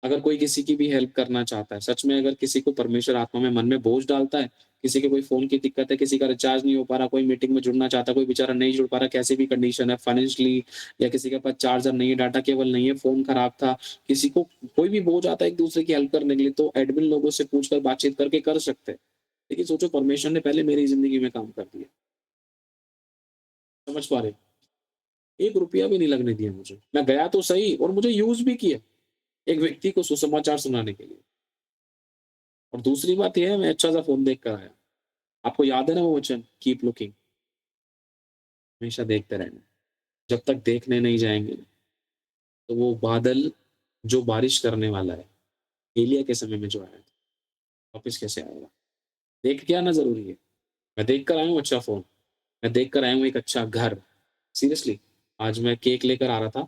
अगर कोई किसी की भी हेल्प करना चाहता है, सच में अगर किसी को परमेश्वर आत्मा में मन में बोझ डालता है, किसी के कोई फ़ोन की दिक्कत है, किसी का रिचार्ज नहीं हो पा रहा, कोई मीटिंग में जुड़ना चाहता है, कोई बेचारा नहीं जुड़ पा रहा, कैसी भी कंडीशन है फाइनेंशियली, या किसी के पास चार्जर नहीं है, डाटा केबल नहीं है, फ़ोन खराब था, किसी को कोई भी बोझ आता है एक-दूसरे की हेल्प करने के लिए, तो एडमिन लोगों से पूछकर बातचीत करके कर सकते हैं। लेकिन सोचो परमेश्वर ने पहले मेरी ज़िंदगी में काम कर दिया। समझ पा रहे हो? ₹1 भी नहीं लगने दिया मुझे। मैं गया तो सही और मुझे यूज़ भी किया, एक व्यक्ति को सुसमाचार सुनाने के लिए। और दूसरी बात ये है, मैं अच्छा-सा फ़ोन देख कर आया। आपको याद है ना वो वचन, कीप लुकिंग, हमेशा देखते रहना। जब तक देखने नहीं जाएँगे, तो वो बादल जो बारिश करने वाला है, एलिय्याह के समय में जो आया था, वापिस कैसे आएगा? देख के आना ज़रूरी है। मैं देख कर आया हूँ अच्छा फ़ोन, मैं देख कर आया हूँ एक अच्छा घर। सीरियसली, आज मैं केक लेकर आ रहा था,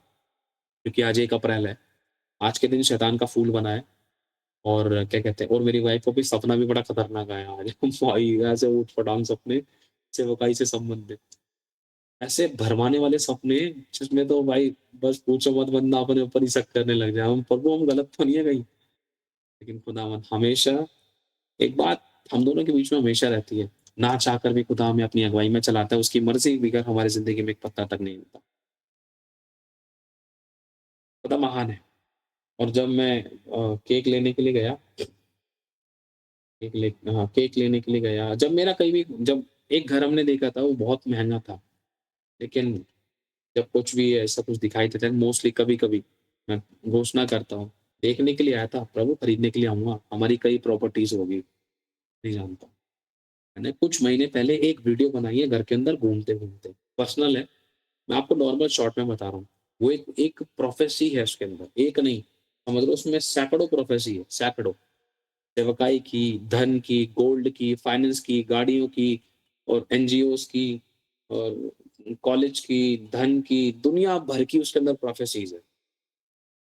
क्योंकि आज 1 अप्रैल है। आज के दिन शैतान का फूल बना है, और क्या कहते हैं, और मेरी वाइफ़ को भी सपना भी बड़ा खतरनाक आया आज। भाई ऐसे ऊट-पटांग सपने, सेवकाई से संबंधित। ऐसे भरमाने वाले सपने, जिसमें तो भाई बस पूछो मत, बंदा अपने ऊपर ही शक करने लग जाए, हम प्रभु हम गलत तो नहीं है कहीं? लेकिन खुदावंद हमेशा, एक बात हम दोनों के बीच में हमेशा रहती है, ना चाहकर भी खुदा हमें अपनी अगुवाई में चलाता है, उसकी मर्ज़ी बगैर हमारी ज़िंदगी में एक पत्ता तक नहीं हिलता। खुदा महान है। और जब मैं केक लेने के लिए गया, केक लेने के लिए गया, जब मेरा कहीं भी, जब एक घर हमने देखा था वो बहुत महँगा था, लेकिन जब कुछ भी ऐसा कुछ दिखाई देता है, मोस्टली कभी-कभी मैं घोषणा करता हूँ, देखने के लिए आया था, प्रभु खरीदने के लिए आऊँगा, हमारी कई प्रॉपर्टीज़ होगी, नहीं जानता। मैंने कुछ महीने पहले एक वीडियो बनाई है घर के अंदर घूमते-घूमते, पर्सनल है, मैं आपको नॉर्मल शॉर्ट में बता रहा हूँ। वो एक एक प्रोफ़ेसी है उसके अंदर, एक नहीं, समझ लो उसमें सैकड़ों प्रोफ़ेसी है, सैकड़ों। सेवकाई की, धन की, गोल्ड की, फाइनेंस की, गाड़ियों की, और एनजीओज़ की, और कॉलेज की, धन की, दुनिया भर की उसके अंदर प्रोफ़ेसीज़ है।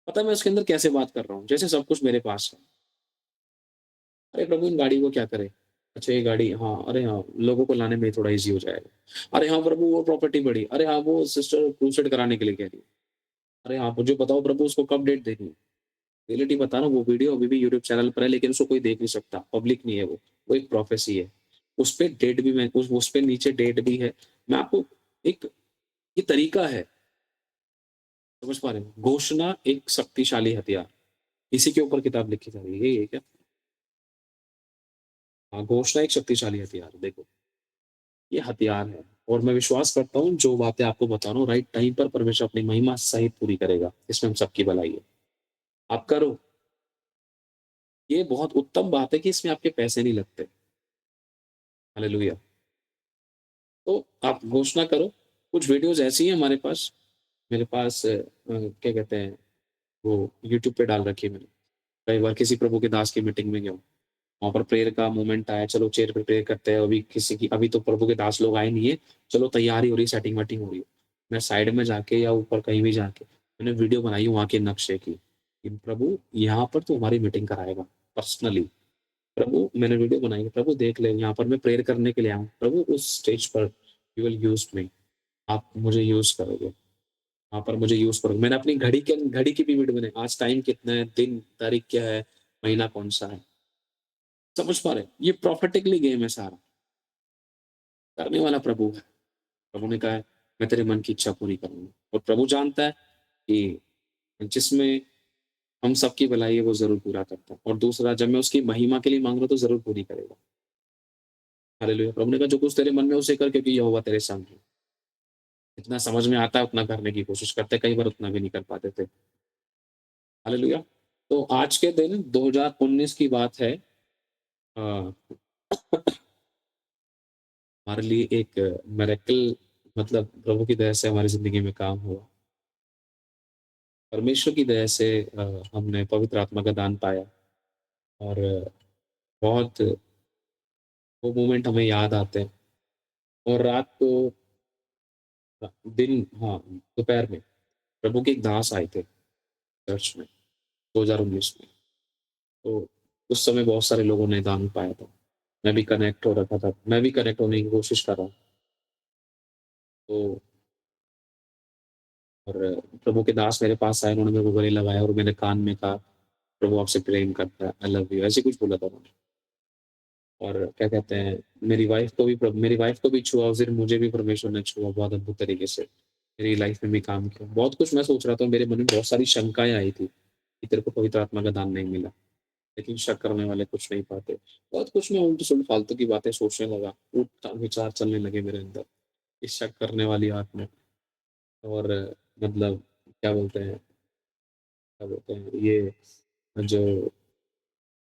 पता है मैं उसके अंदर कैसे बात कर रहा हूँ? जैसे सब कुछ मेरे पास है। अरे प्रभु इन गाड़ी को क्या करें? अच्छा ये गाड़ी, हाँ, अरे हाँ, लोगों को लाने में थोड़ा ईज़ी हो जाएगा। अरे हाँ प्रभु वो प्रॉपर्टी बढ़ी। अरे हाँ, वो सिस्टर क्रूसेड कराने के लिए कह रही है। अरे हाँ, मुझे बताओ प्रभु उसको कब डेट देनी है? रियलिटी बता रहा हूँ, वो वीडियो अभी भी यूट्यूब चैनल पर है, लेकिन उसको कोई देख नहीं सकता, पब्लिक नहीं है वो। वो एक प्रोफ़ेसी है। उसपे डेट भी, मैं उसपे नीचे डेट भी है। मैं आपको एक, ये तरीका है, समझ पा रहे हो? घोषणा एक शक्तिशाली हथियार। इसी के ऊपर किताब लिखी जा रही है, यही है क्या? हाँ, घोषणा एक शक्तिशाली हथियार, देखो, ये हथियार है, और मैं विश्वास करता हूँ जो बातें आपको बता रहा हूँ राइट टाइम पर परमेश्वर अपनी महिमा सहित पूरी करेगा। इसमें हम सबकी भलाई है। आप करो, ये बहुत उत्तम बात है कि इसमें आपके पैसे नहीं लगते। हालेलुया! तो आप घोषणा करो। कुछ वीडियोज़ ऐसी हैं हमारे पास, मेरे पास क्या कहते हैं, वो यूट्यूब पे डाल रखी है मैंने। कई बार किसी प्रभु के दास की मीटिंग में गया हूँ, वहाँ पर प्रेयर का मोमेंट आया, चलो चेयर पे प्रेयर करते हैं, अभी तो प्रभु के दास लोग आए नहीं है, चलो तैयारी हो रही है, सेटिंग-वेटिंग हो रही है। मैं साइड में जाके या ऊपर कहीं भी जाके मैंने वीडियो बनाई वहाँ के नक्शे की, कि प्रभु यहाँ पर तू हमारी मीटिंग कराएगा पर्सनली। प्रभु मैंने वीडियो बनाई है, प्रभु देख ले यहाँ पर मैं प्रेयर करने के लिए आया हूँ। प्रभु उस स्टेज पर यू विल यूज़ मी, आप मुझे यूज़ करोगे, वहाँ पर मुझे यूज़ करोगे। मैंने अपनी घड़ी की भी वीडियो बनाई, आज टाइम कितना है, दिन, तारीख क्या है, महीना कौन-सा है। समझ पा रहे हैं? ये प्रोफेटिकली गेम है सारा, करने वाला प्रभु है। प्रभु ने कहा है, मैं तेरे मन की इच्छा पूरी करूँगा, और प्रभु जानता है कि जिसमें हम सबकी भलाई है वो ज़रूर पूरा करता है, और दूसरा जब मैं उसकी महिमा के लिए माँग रहा हूँ तो ज़रूर पूरी करेगा। हालेलुया! प्रभु ने कहा जो कुछ तेरे मन में है उसे कर, क्योंकि यहोवा तेरे संग है। जितना समझ में आता है उतना करने की कोशिश करते हैं, कई बार उतना भी नहीं कर पाते थे। हालेलुया! तो आज के दिन 2019 की बात है, अ, हमारे लिए एक मिरेकल, मतलब प्रभु की दया से हमारी ज़िंदगी में काम हुआ। परमेश्वर की दया से हमने पवित्र आत्मा का दान पाया, और बहुत वो मोमेंट हमें याद आते हैं। और रात को, दिन, हाँ, दोपहर में प्रभु के एक दास आए थे चर्च में 2019 में। तो उस समय बहुत सारे लोगों ने दान पाया था। मैं भी कनेक्ट हो रखा था। मैं भी कनेक्ट होने की कोशिश कर रहा हूँ। तो और प्रभु के दास मेरे पास आए, उन्होंने मेरे को गले लगाया और मेरे कान में कहा, प्रभु आपसे प्रेम करता है, आई लव यू, ऐसे कुछ बोला था उन्होंने। और क्या कहते हैं, मेरी वाइफ को भी छुआ उस दिन, मुझे भी परमेश्वर ने छुआ बहुत अद्भुत तरीके से। मेरी लाइफ में भी काम किया। बहुत कुछ मैं सोच रहा था, मेरे मन में बहुत सारी शंकाएँ आई थी कि तेरे को पवित्र आत्मा का दान नहीं मिला, लेकिन शक करने वाले कुछ नहीं पाते। बहुत कुछ मैं उल्टी-सुल्टी फालतू की बातें सोचने लगा, विचार चलने लगे मेरे अंदर, इस शक करने वाली आत्मा। और मतलब क्या बोलते हैं ये जो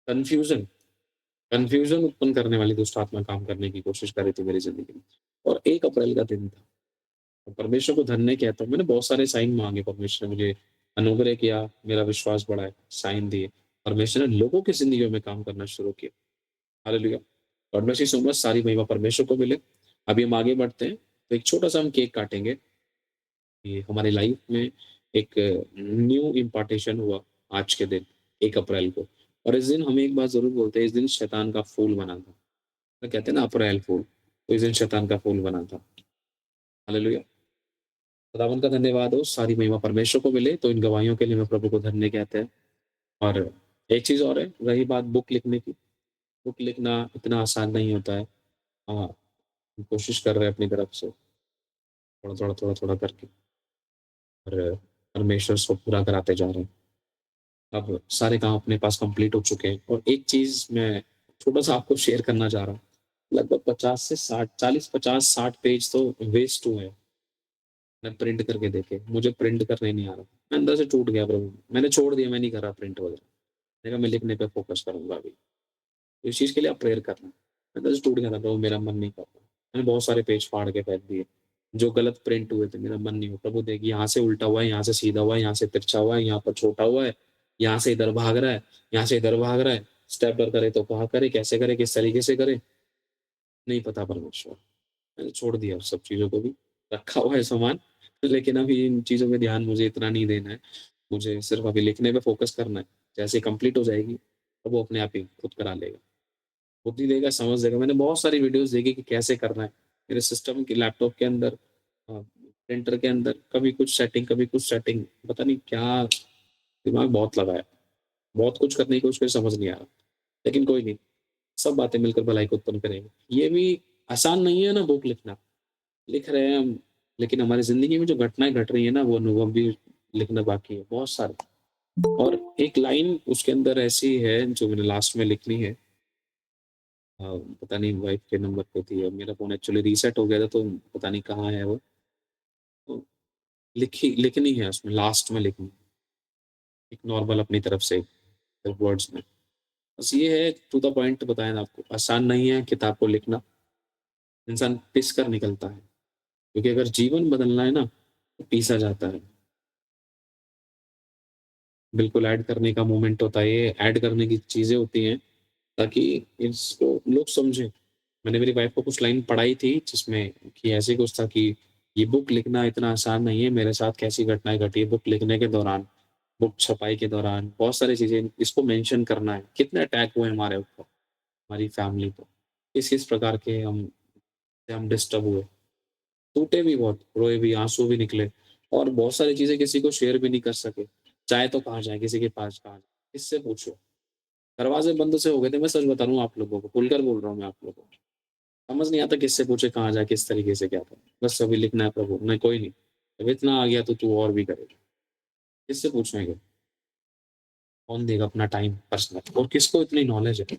कन्फ्यूज़न कन्फ्यूज़न उत्पन्न करने वाली दुष्ट आत्मा काम करने की कोशिश कर रही थी मेरी ज़िंदगी में। और 1 अप्रैल का दिन था। और परमेश्वर को धन्य कहता हूँ, मैंने बहुत सारे साइन माँगे, परमेश्वर ने मुझे अनुग्रह किया, मेरा विश्वास बढ़ाया, साइन दिए। परमेश्वर ने लोगों की ज़िंदगियों में काम करना शुरू किया। Hallelujah! God bless you so much, सारी महिमा परमेश्वर को मिले। अभी हम आगे बढ़ते हैं, तो एक छोटा-सा हम केक काटेंगे। ये हमारी लाइफ में एक न्यू इम्पार्टेशन हुआ आज के दिन 1 अप्रैल को। और इस दिन हम एक बात ज़रूर बोलते हैं, इस दिन शैतान का फूल बना था। तो कहते हैं ना अप्रैल फूल, तो इस दिन शैतान का फूल बना था। हालेलुया! खुदावंद का धन्यवाद हो, सारी महिमा परमेश्वर को मिले, तो इन गवाहियों के लिए मैं प्रभु को धन्य कहते हैं। और एक चीज़ और है, रही बात बुक लिखने की, बुक लिखना इतना आसान नहीं होता है। हाँ, हम कोशिश कर रहे हैं अपनी तरफ से, थोड़ा-थोड़ा, थोड़ा-थोड़ा करके, और परमेश्वर उसको पूरा कराते जा रहे हैं। अब सारे काम अपने पास कंप्लीट हो चुके हैं, और एक चीज़ मैं छोटा-सा आपको शेयर करना चाह रहा हूँ। लगभग 50 से 60, 40, 50, 60 पेज तो वेस्ट हुए हैं। मैं प्रिंट करके देखे, मुझे प्रिंट करने नहीं आ रहा। मैं अंदर से टूट गया प्रभु, मैंने छोड़ दिया, मैं नहीं कर रहा प्रिंट वगैरह। मैंने कहा मैं लिखने पे फ़ोकस करूँगा अभी। तो इस चीज़ के लिए आप प्रेयर करना। मैं अंदर से टूट गया था प्रभु, मेरा मन नहीं कर रहा। मैंने बहुत सारे पेज फाड़ के फेंक दिए, जो गलत प्रिंट हुए थे, मेरा मन नहीं हुआ। प्रभु देख, यहाँ से उल्टा हुआ है, यहाँ से सीधा हुआ है, यहाँ से तिरछा हुआ है, यहाँ पर छोटा हुआ है, यहाँ से इधर भाग रहा है, यहाँ से इधर भाग रहा है। स्टेपलर करे तो कहाँ करे, कैसे करे, किस तरीके से करे, नहीं पता परमेश्वर। मैंने छोड़ दिया उस सब चीज़ों को भी, रखा हुआ है सामान, लेकिन अभी इन चीज़ों में ध्यान मुझे इतना नहीं देना है। मुझे सिर्फ़ अभी लिखने पे फ़ोकस करना है। जैसे कंप्लीट हो जाएगी, तो वो अपने आप ही खुद करा लेगा। बुद्धि देगा, समझ देगा। मैंने बहुत सारी वीडियोज़ देखी कि कैसे करना है। मेरे सिस्टम के लैपटॉप के अंदर, प्रिंटर के अंदर कभी कुछ सेटिंग, पता नहीं क्या, दिमाग बहुत लगाया। बहुत कुछ करने की कोशिश करी, समझ नहीं आ रहा। लेकिन कोई नहीं, सब बातें मिलकर भलाई को उत्पन्न करेंगी। ये भी आसान नहीं है ना बुक लिखना। लिख रहे हैं हम, लेकिन हमारी ज़िंदगी में जो घटनाएँ घट रही हैं ना, वो अनुभव भी लिखना बाकी है, बहुत सारे। और एक लाइन उसके अंदर ऐसी है जो मैंने लास्ट में लिखनी है। पता नहीं वाइफ के नंबर पे थी, अब मेरा फ़ोन एक्चुअली रीसेट हो गया था, तो पता नहीं कहाँ है वो। तो लिखनी है उसमें, लास्ट में लिखनी है, एक नॉर्मल अपनी तरफ से वर्ड्स में। बस ये है, टू द पॉइंट बताया ना आपको, आसान नहीं है किताब को लिखना, इंसान पिस कर निकलता है। क्योंकि अगर जीवन बदलना है ना, तो पीसा जाता है। बिल्कुल ऐड करने का मोमेंट होता है, ये ऐड करने की चीज़ें होती हैं, ताकि इसको लोग समझें। मैंने मेरी वाइफ़ को कुछ लाइन पढ़ाई थी जिसमें कि ऐसे कुछ था कि ये बुक लिखना इतना आसान नहीं है, मेरे साथ कैसी घटनाएँ घटी है बुक लिखने के दौरान, बुक छपाई के दौरान, बहुत सारी चीज़ें इसको मेंशन करना है। कितने अटैक हुए हमारे ऊपर, हमारी फैमिली पे, किस-किस प्रकार के हम डिस्टर्ब हुए, टूटे भी बहुत, रोए भी, आँसू भी निकले, और बहुत सारी चीज़ें किसी को शेयर भी नहीं कर सके। जाए तो कहाँ जाएँ, किसी के पास कहाँ जाएँ, किससे पूछो? दरवाज़े बंद से हो गए थे, मैं सच बता रहा हूँ आप लोगों को, खुलकर बोल रहा हूँ मैं आप लोगों को। समझ नहीं आता किससे पूछे, कहाँ जाए, किस तरीके से क्या करें। बस अभी लिखना है प्रभु, नहीं कोई नहीं, अब इतना आ गया तो तू और भी करेगा। किससे पूछेंगे? कौन देगा अपना टाइम पर्सनल, और किसको इतनी नॉलेज है?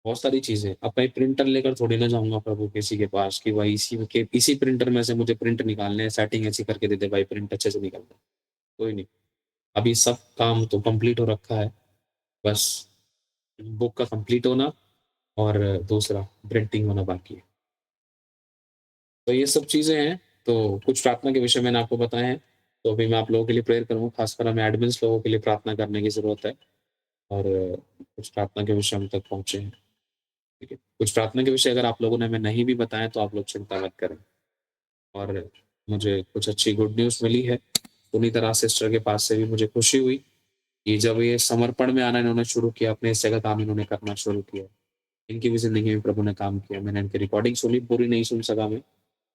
बहुत सारी चीज़ें। अब मैं प्रिंटर लेकर थोड़ी ना जाऊँगा प्रभु किसी के पास कि भाई इसी प्रिंटर में से मुझे प्रिंट निकालने हैं, सेटिंग ऐसी करके दे दे भाई, प्रिंट अच्छे से निकल जाए। कोई नहीं। अभी सब काम तो कंप्लीट हो रखा है, बस बुक का कंप्लीट होना और दूसरा प्रिंटिंग होना बाकी है। तो ये सब चीज़ें हैं, तो कुछ प्रार्थना के विषय मैंने आपको बताए हैं। तो अभी मैं आप लोगों के लिए प्रेयर करूँगा, खासकर हमें एडमिन्स लोगों के लिए प्रार्थना करने की ज़रूरत है, और कुछ प्रार्थना के विषय हम तक पहुँचे हैं, ठीक है? कुछ प्रार्थना के विषय अगर आप लोगों ने हमें नहीं भी बताए, तो आप लोग चिंता मत करें। और मुझे कुछ अच्छी गुड न्यूज़ मिली है, पुनीता सिस्टर के पास से भी मुझे खुशी हुई कि जब ये समर्पण में आना इन्होंने शुरू किया, अपने हिस्से का काम इन्होंने करना शुरू किया। इनकी भी ज़िंदगी में प्रभु ने काम किया। मैंने इनकी रिकॉर्डिंग सुनी, पूरी नहीं सुन सका मैं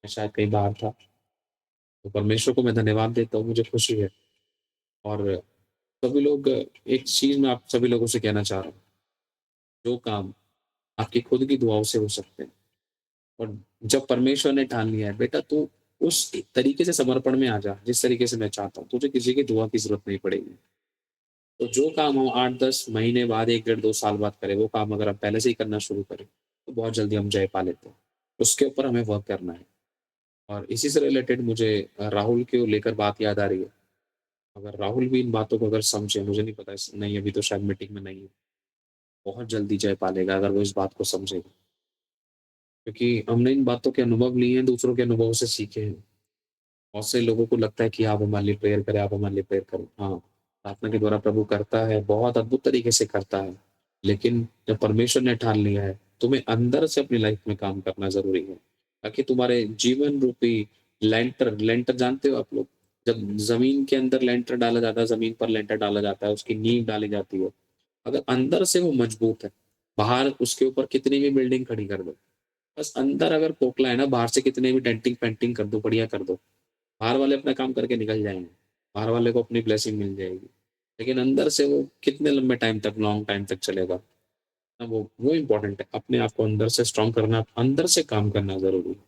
शायद कहीं बाहर था। तो परमेश्वर को मैं धन्यवाद देता हूँ, मुझे खुशी है। और सभी लोग एक चीज़ मैं आप सभी लोगों से कहना चाह रहा हूँ, जो काम आपकी खुद की दुआओं से हो सकते हैं और जब परमेश्वर ने ठान लिया है, बेटा तू उस तरीके से समर्पण में आ जा, जिस तरीके से मैं चाहता हूँ, तुझे किसी की दुआ की ज़रूरत नहीं पड़ेगी। तो जो काम हम 8-10 महीने बाद, 1 डेढ़ 2 साल बाद करें, वो काम अगर हम पहले से ही करना शुरू करें, तो बहुत जल्दी हम जय पा लेते हैं। उसके ऊपर हमें वर्क करना है। और इसी से रिलेटेड मुझे राहुल को लेकर बात याद आ रही है। अगर राहुल भी इन बातों को अगर समझे, मुझे नहीं पता नहीं अभी तो शायद मीटिंग में नहीं है। बहुत जल्दी जय पा लेगा अगर वो इस बात को समझेगा। क्योंकि हमने इन बातों के अनुभव लिए हैं, दूसरों के अनुभव से सीखे हैं। बहुत से लोगों को लगता है कि आप हमारे लिए प्रेयर करें, आप हमारे लिए प्रेयर करें। हाँ, प्रार्थना के द्वारा प्रभु करता है, बहुत अद्भुत तरीके से करता है। लेकिन जब परमेश्वर ने ठान लिया है, तुम्हें अंदर से अपनी लाइफ में काम करना ज़रूरी है, ताकि तुम्हारे जीवन रूपी लेंटर लेंटर जानते हो आप लोग? जब ज़मीन के अंदर लेंटर डाला जाता है, ज़मीन पर लेंटर डाला जाता है, उसकी नींव डाली जाती है। अगर अंदर से वो मजबूत है, बाहर उसके ऊपर कितनी भी बिल्डिंग खड़ी कर दो, बस अंदर अगर खोखला है ना, बाहर से कितने भी डेंटिंग पेंटिंग कर दो, बढ़िया कर दो, बाहर वाले अपना काम करके निकल जाएँगे, बाहर वाले को अपनी ब्लेसिंग मिल जाएगी। लेकिन अंदर से वो कितने लंबे टाइम तक, लॉन्ग टाइम तक चलेगा, ना वो इम्पोर्टेंट है। अपने आप को अंदर से स्ट्रॉन्ग करना, अंदर से काम करना ज़रूरी है।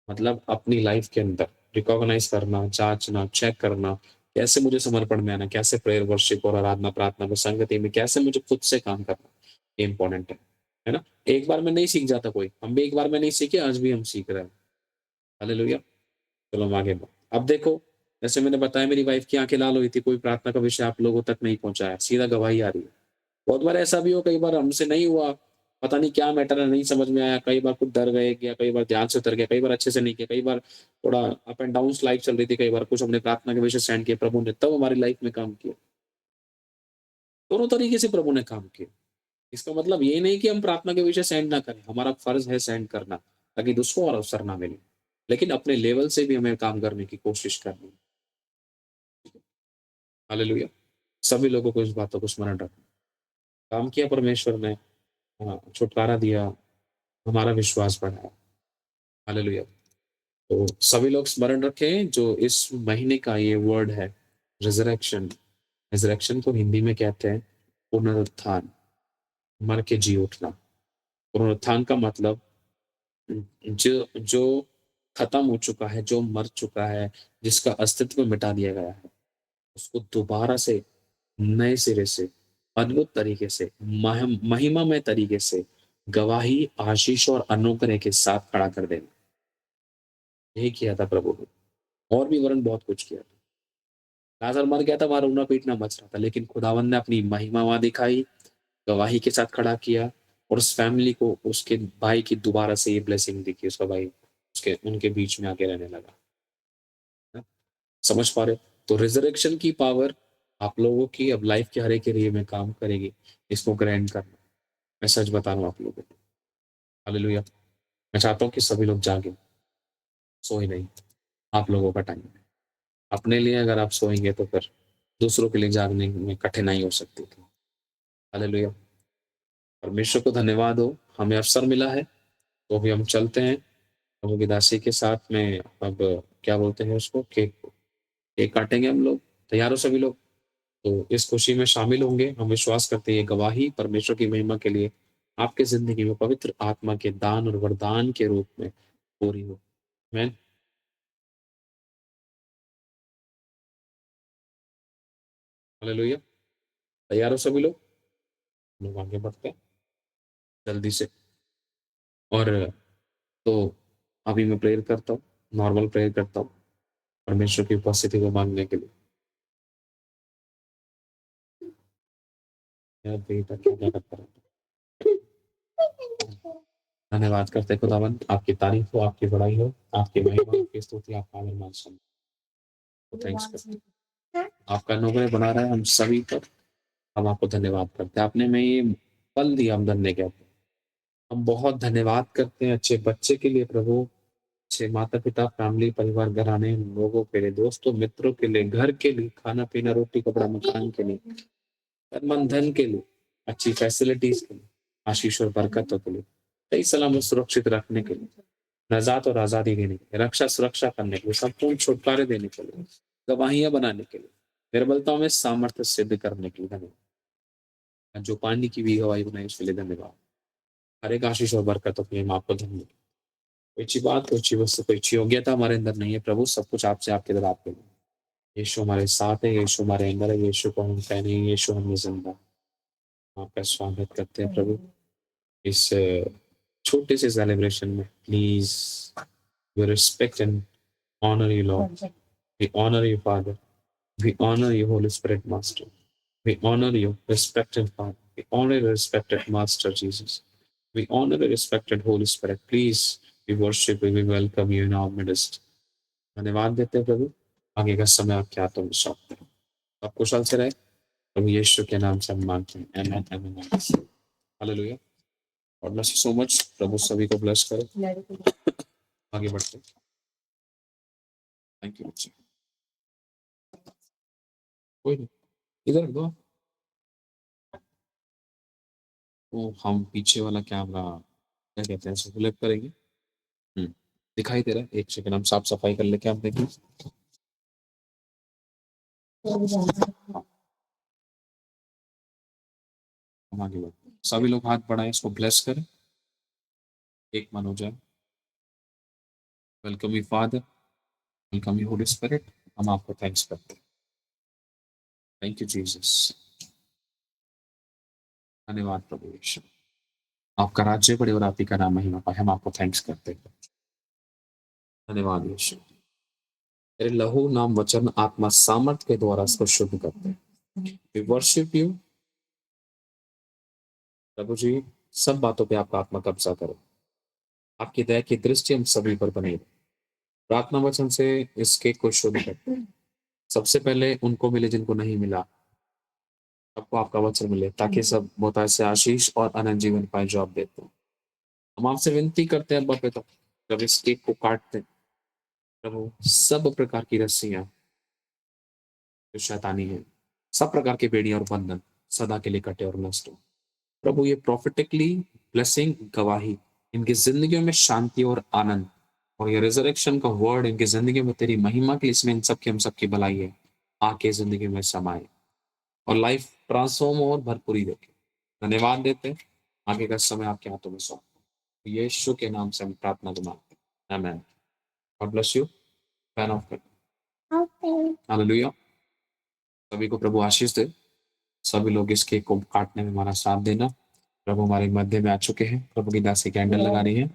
मतलब अपनी लाइफ़ के अंदर रिकॉग्नाइज़ करना, जाँचना, चेक करना, कैसे मुझे समर्पण में आना, कैसे प्रेयर, वर्शिप और आराधना, प्रार्थना में, संगति में कैसे मुझे खुद से काम करना, ये इम्पोर्टेंट है ना? एक बार में नहीं सीख जाता कोई, हम भी एक बार में नहीं सीखे, आज भी हम सीख रहे हैं। हालेलुया! चलो हम आगे अब देखो, जैसे मैंने बताया मेरी वाइफ़ की आँखें लाल हुई थी, कोई प्रार्थना का विषय आप लोगों तक नहीं पहुँचाया, सीधा गवाही आ रही है। बहुत बार ऐसा भी हो, कई बार हमसे नहीं हुआ, पता नहीं क्या मैटर है, नहीं समझ में आया, कई बार कुछ डर गए या कई बार ध्यान से उतर गया, कई बार अच्छे से नहीं किया, कई बार थोड़ा अप एंड डाउन्स लाइफ चल रही थी, कई बार कुछ हमने प्रार्थना के विषय सेंड किए, प्रभु ने तब हमारी लाइफ में काम किया। दोनों तरीके से प्रभु ने काम किया। इसका मतलब ये नहीं कि हम प्रार्थना के विषय सेंड ना करें, हमारा फर्ज़ है सेंड करना, ताकि दूसरों को और अवसर ना मिले। लेकिन अपने लेवल से भी हमें काम करने की कोशिश करनी है। हालेलुया! सभी लोगों को इस बातों को स्मरण रखना। काम किया परमेश्वर ने, हाँ, छुटकारा दिया, हमारा विश्वास बढ़ाया। हालेलुया! तो सभी लोग स्मरण रखें जो इस महीने का ये वर्ड है, रिज़रेक्शन। रिज़रेक्शन को हिंदी में कहते हैं पुनरुत्थान, मर के जी उठना। पुनरुत्थान का मतलब जो जो खत्म हो चुका है, जो मर चुका है, जिसका अस्तित्व मिटा दिया गया है, उसको दोबारा से नए सिरे से, अद्भुत तरीके से, महिमामय तरीके से गवाही, आशीष और अनुग्रह के साथ खड़ा कर देना। यही किया था प्रभु ने। और भी वरन बहुत कुछ किया था। लाज़र मर गया था, वहाँ रोना-पीटना मच रहा था, लेकिन खुदावंद ने अपनी महिमा वहाँ दिखाई, गवाही के साथ खड़ा किया और उस फैमिली को, उसके भाई की दोबारा से ये ब्लेसिंग दी कि उसका भाई उसके उनके बीच में आके रहने लगा। है, समझ पा रहे हो? तो रिज़रेक्शन की पावर आप लोगों की अब लाइफ़ के हर एक एरिया में काम करेगी, इसको ग्रैंड करना। मैं सच बता रहा हूँ आप लोगों को। हालेलुया! मैं चाहता हूँ कि सभी लोग जागें, सोए नहीं। आप लोगों का टाइम है। अपने लिए अगर आप सोएँगे तो फिर दूसरों के लिए जागने में कठिनाई हो सकती थी। हालेलुया! परमेश्वर को धन्यवाद हो, हमें अवसर मिला है, तो अभी हम चलते हैं। प्रभु की दासी के साथ में अब क्या बोलते हैं उसको, केक केक काटेंगे हम लोग। तैयार हो सभी लोग? तो इस खुशी में शामिल होंगे। हम विश्वास करते हैं ये गवाही परमेश्वर की महिमा के लिए आपकी ज़िंदगी में पवित्र आत्मा के दान और वरदान के रूप में पूरी हो। आमीन। हालेलुया! तैयार हो सभी लोग? हम लोग आगे बढ़ते हैं जल्दी से। और तो अभी मैं प्रेयर करता हूँ, नॉर्मल प्रेयर करता हूँ, परमेश्वर की उपस्थिति को माँगने के लिए। मेरा बेटा क्या करता रहता है। धन्यवाद करते हैं खुदावंद, आपकी तारीफ़ हो, आपकी बड़ाई हो, आपकी महिमा, आपकी स्तुति, आपका आदर मान सम्मान। थैंक्स करते हैं। आपका अनुग्रह बना रहा है हम सभी पर, हम आपको धन्यवाद करते हैं। आपने हमें ये पल दिया हम धन्य कहते हैं। हम बहुत धन्यवाद करते हैं अच्छे बच्चे के लिए प्रभु, अच्छे माता-पिता, फैमिली, परिवार, घराने, लोगों के लिए, दोस्तों, मित्रों के लिए, घर के लिए, खाना-पीना, रोटी, कपड़ा, मकान के लिए, तन-मन, धन के लिए, अच्छी फैसिलिटीज़ के लिए, आशीष और बरकतों के लिए, सही सलामत सुरक्षित रखने के लिए, नज़ात और आज़ादी देने के लिए, रक्षा सुरक्षा करने के लिए, संपूर्ण छुटकारे देने के लिए, गवाहियाँ बनाने के लिए। निर्बलताओं में सामर्थ्य सिद्ध करने के लिए धन्यवाद। जो पानी की भी गवाही बनाई उसके लिए धन्यवाद। हर एक आशीष और बरकतों के लिए हम आपको धन्यवाद। कोई अच्छी बात, कोई अच्छी वस्तु, कोई अच्छी योग्यता हमारे अंदर नहीं है प्रभु, सब कुछ आपसे, आपके द्वारा आपके लिए। यीशु हमारे साथ है, यीशु हमारे अंदर है, यीशु को हम पहने हैं, यीशु हमें जिंदा। आपका स्वागत करते हैं प्रभु इस छोटे से सेलिब्रेशन में। Please we respect and honour you lord, we honour you father, we honour you holy spirit master, we honour you respected father, we honour you respected master Jesus, we honour you respected holy spirit. Please we worship you, we welcome you in our midst. धन्यवाद देते हैं प्रभु, आगे का समय आपके हाथों में सौंपते हैं। आप कुशल से रहे, प्रभु यीशु के नाम से हम मांगते हैं, आमीन आमीन hallelujah. God bless you so much, प्रभु सभी को ब्लेस करे। आगे बढ़ते हैं। थैंक यू बच्चे। कोई नहीं, इधर रख दो। वो हम पीछे वाला कैमरा क्या कहते हैं, इसको फ्लिप करेंगे। दिखाई दे रहा है, एक सेकंड हम साफ सफाई कर लेके आप देखिए। हम आगे बढ़ते हैं। सभी लोग हाथ बढ़ाएं, इसको ब्लेस करें, एक मन हो जाए। Welcome you father, welcome you holy spirit. हम आपको थैंक्स करते हैं। Thank you Jesus. धन्यवाद प्रभु यीशु, आपका राज्य बढ़े और आप ही का नाम महिमा पाए। हम आपको थैंक्स करते हैं। धन्यवाद यीशु। तेरे लहू नाम वचन आत्मा सामर्थ के द्वारा इसको शुद्ध करते हैं। वी वर्शिप यू प्रभु जी, सब बातों पे आपका आत्मा कब्जा करो। आपकी दया की दृष्टि हम सभी पर बनी रहे। प्रार्थना वचन से इस केक को शुद्ध करते हैं। सबसे पहले उनको मिले जिनको नहीं मिला, सबको आपका वचन मिले, ताकि सब बहुत से आशीष और अनंत जीवन पाए जो आप देते हैं। हम आपसे विनती करते हैं अब्बा पिता, जब इस केक को काटते हैं प्रभु, सब प्रकार की रस्सियां जो शैतानी है, सब प्रकार के बेड़ियां और बंधन सदा के लिए कटे और नष्ट हो प्रभु। ये प्रॉफिटिकली ब्लेसिंग गवाही इनकी जिंदगियों में शांति और आनंद, और ये रिजरेक्शन का वर्ड इनकी जिंदगी में तेरी महिमा के लिए, इसमें इन सब की हम सबकी भलाई है, आके जिंदगी में समाए और लाइफ ट्रांसफॉर्म हो और भरपूरी देखे। धन्यवाद देते हैं, आगे का समय आपके हाथों में सौंप यीशु के नाम से हम प्रार्थना को मांगते हैं, amen. God bless you, fan of God, hallelujah. सभी को प्रभु आशीष दे। सभी लोग इस केक को काटने में हमारा साथ देना। प्रभु हमारे मध्य में आ चुके हैं, प्रभु की दासी कैंडल लगा रही है।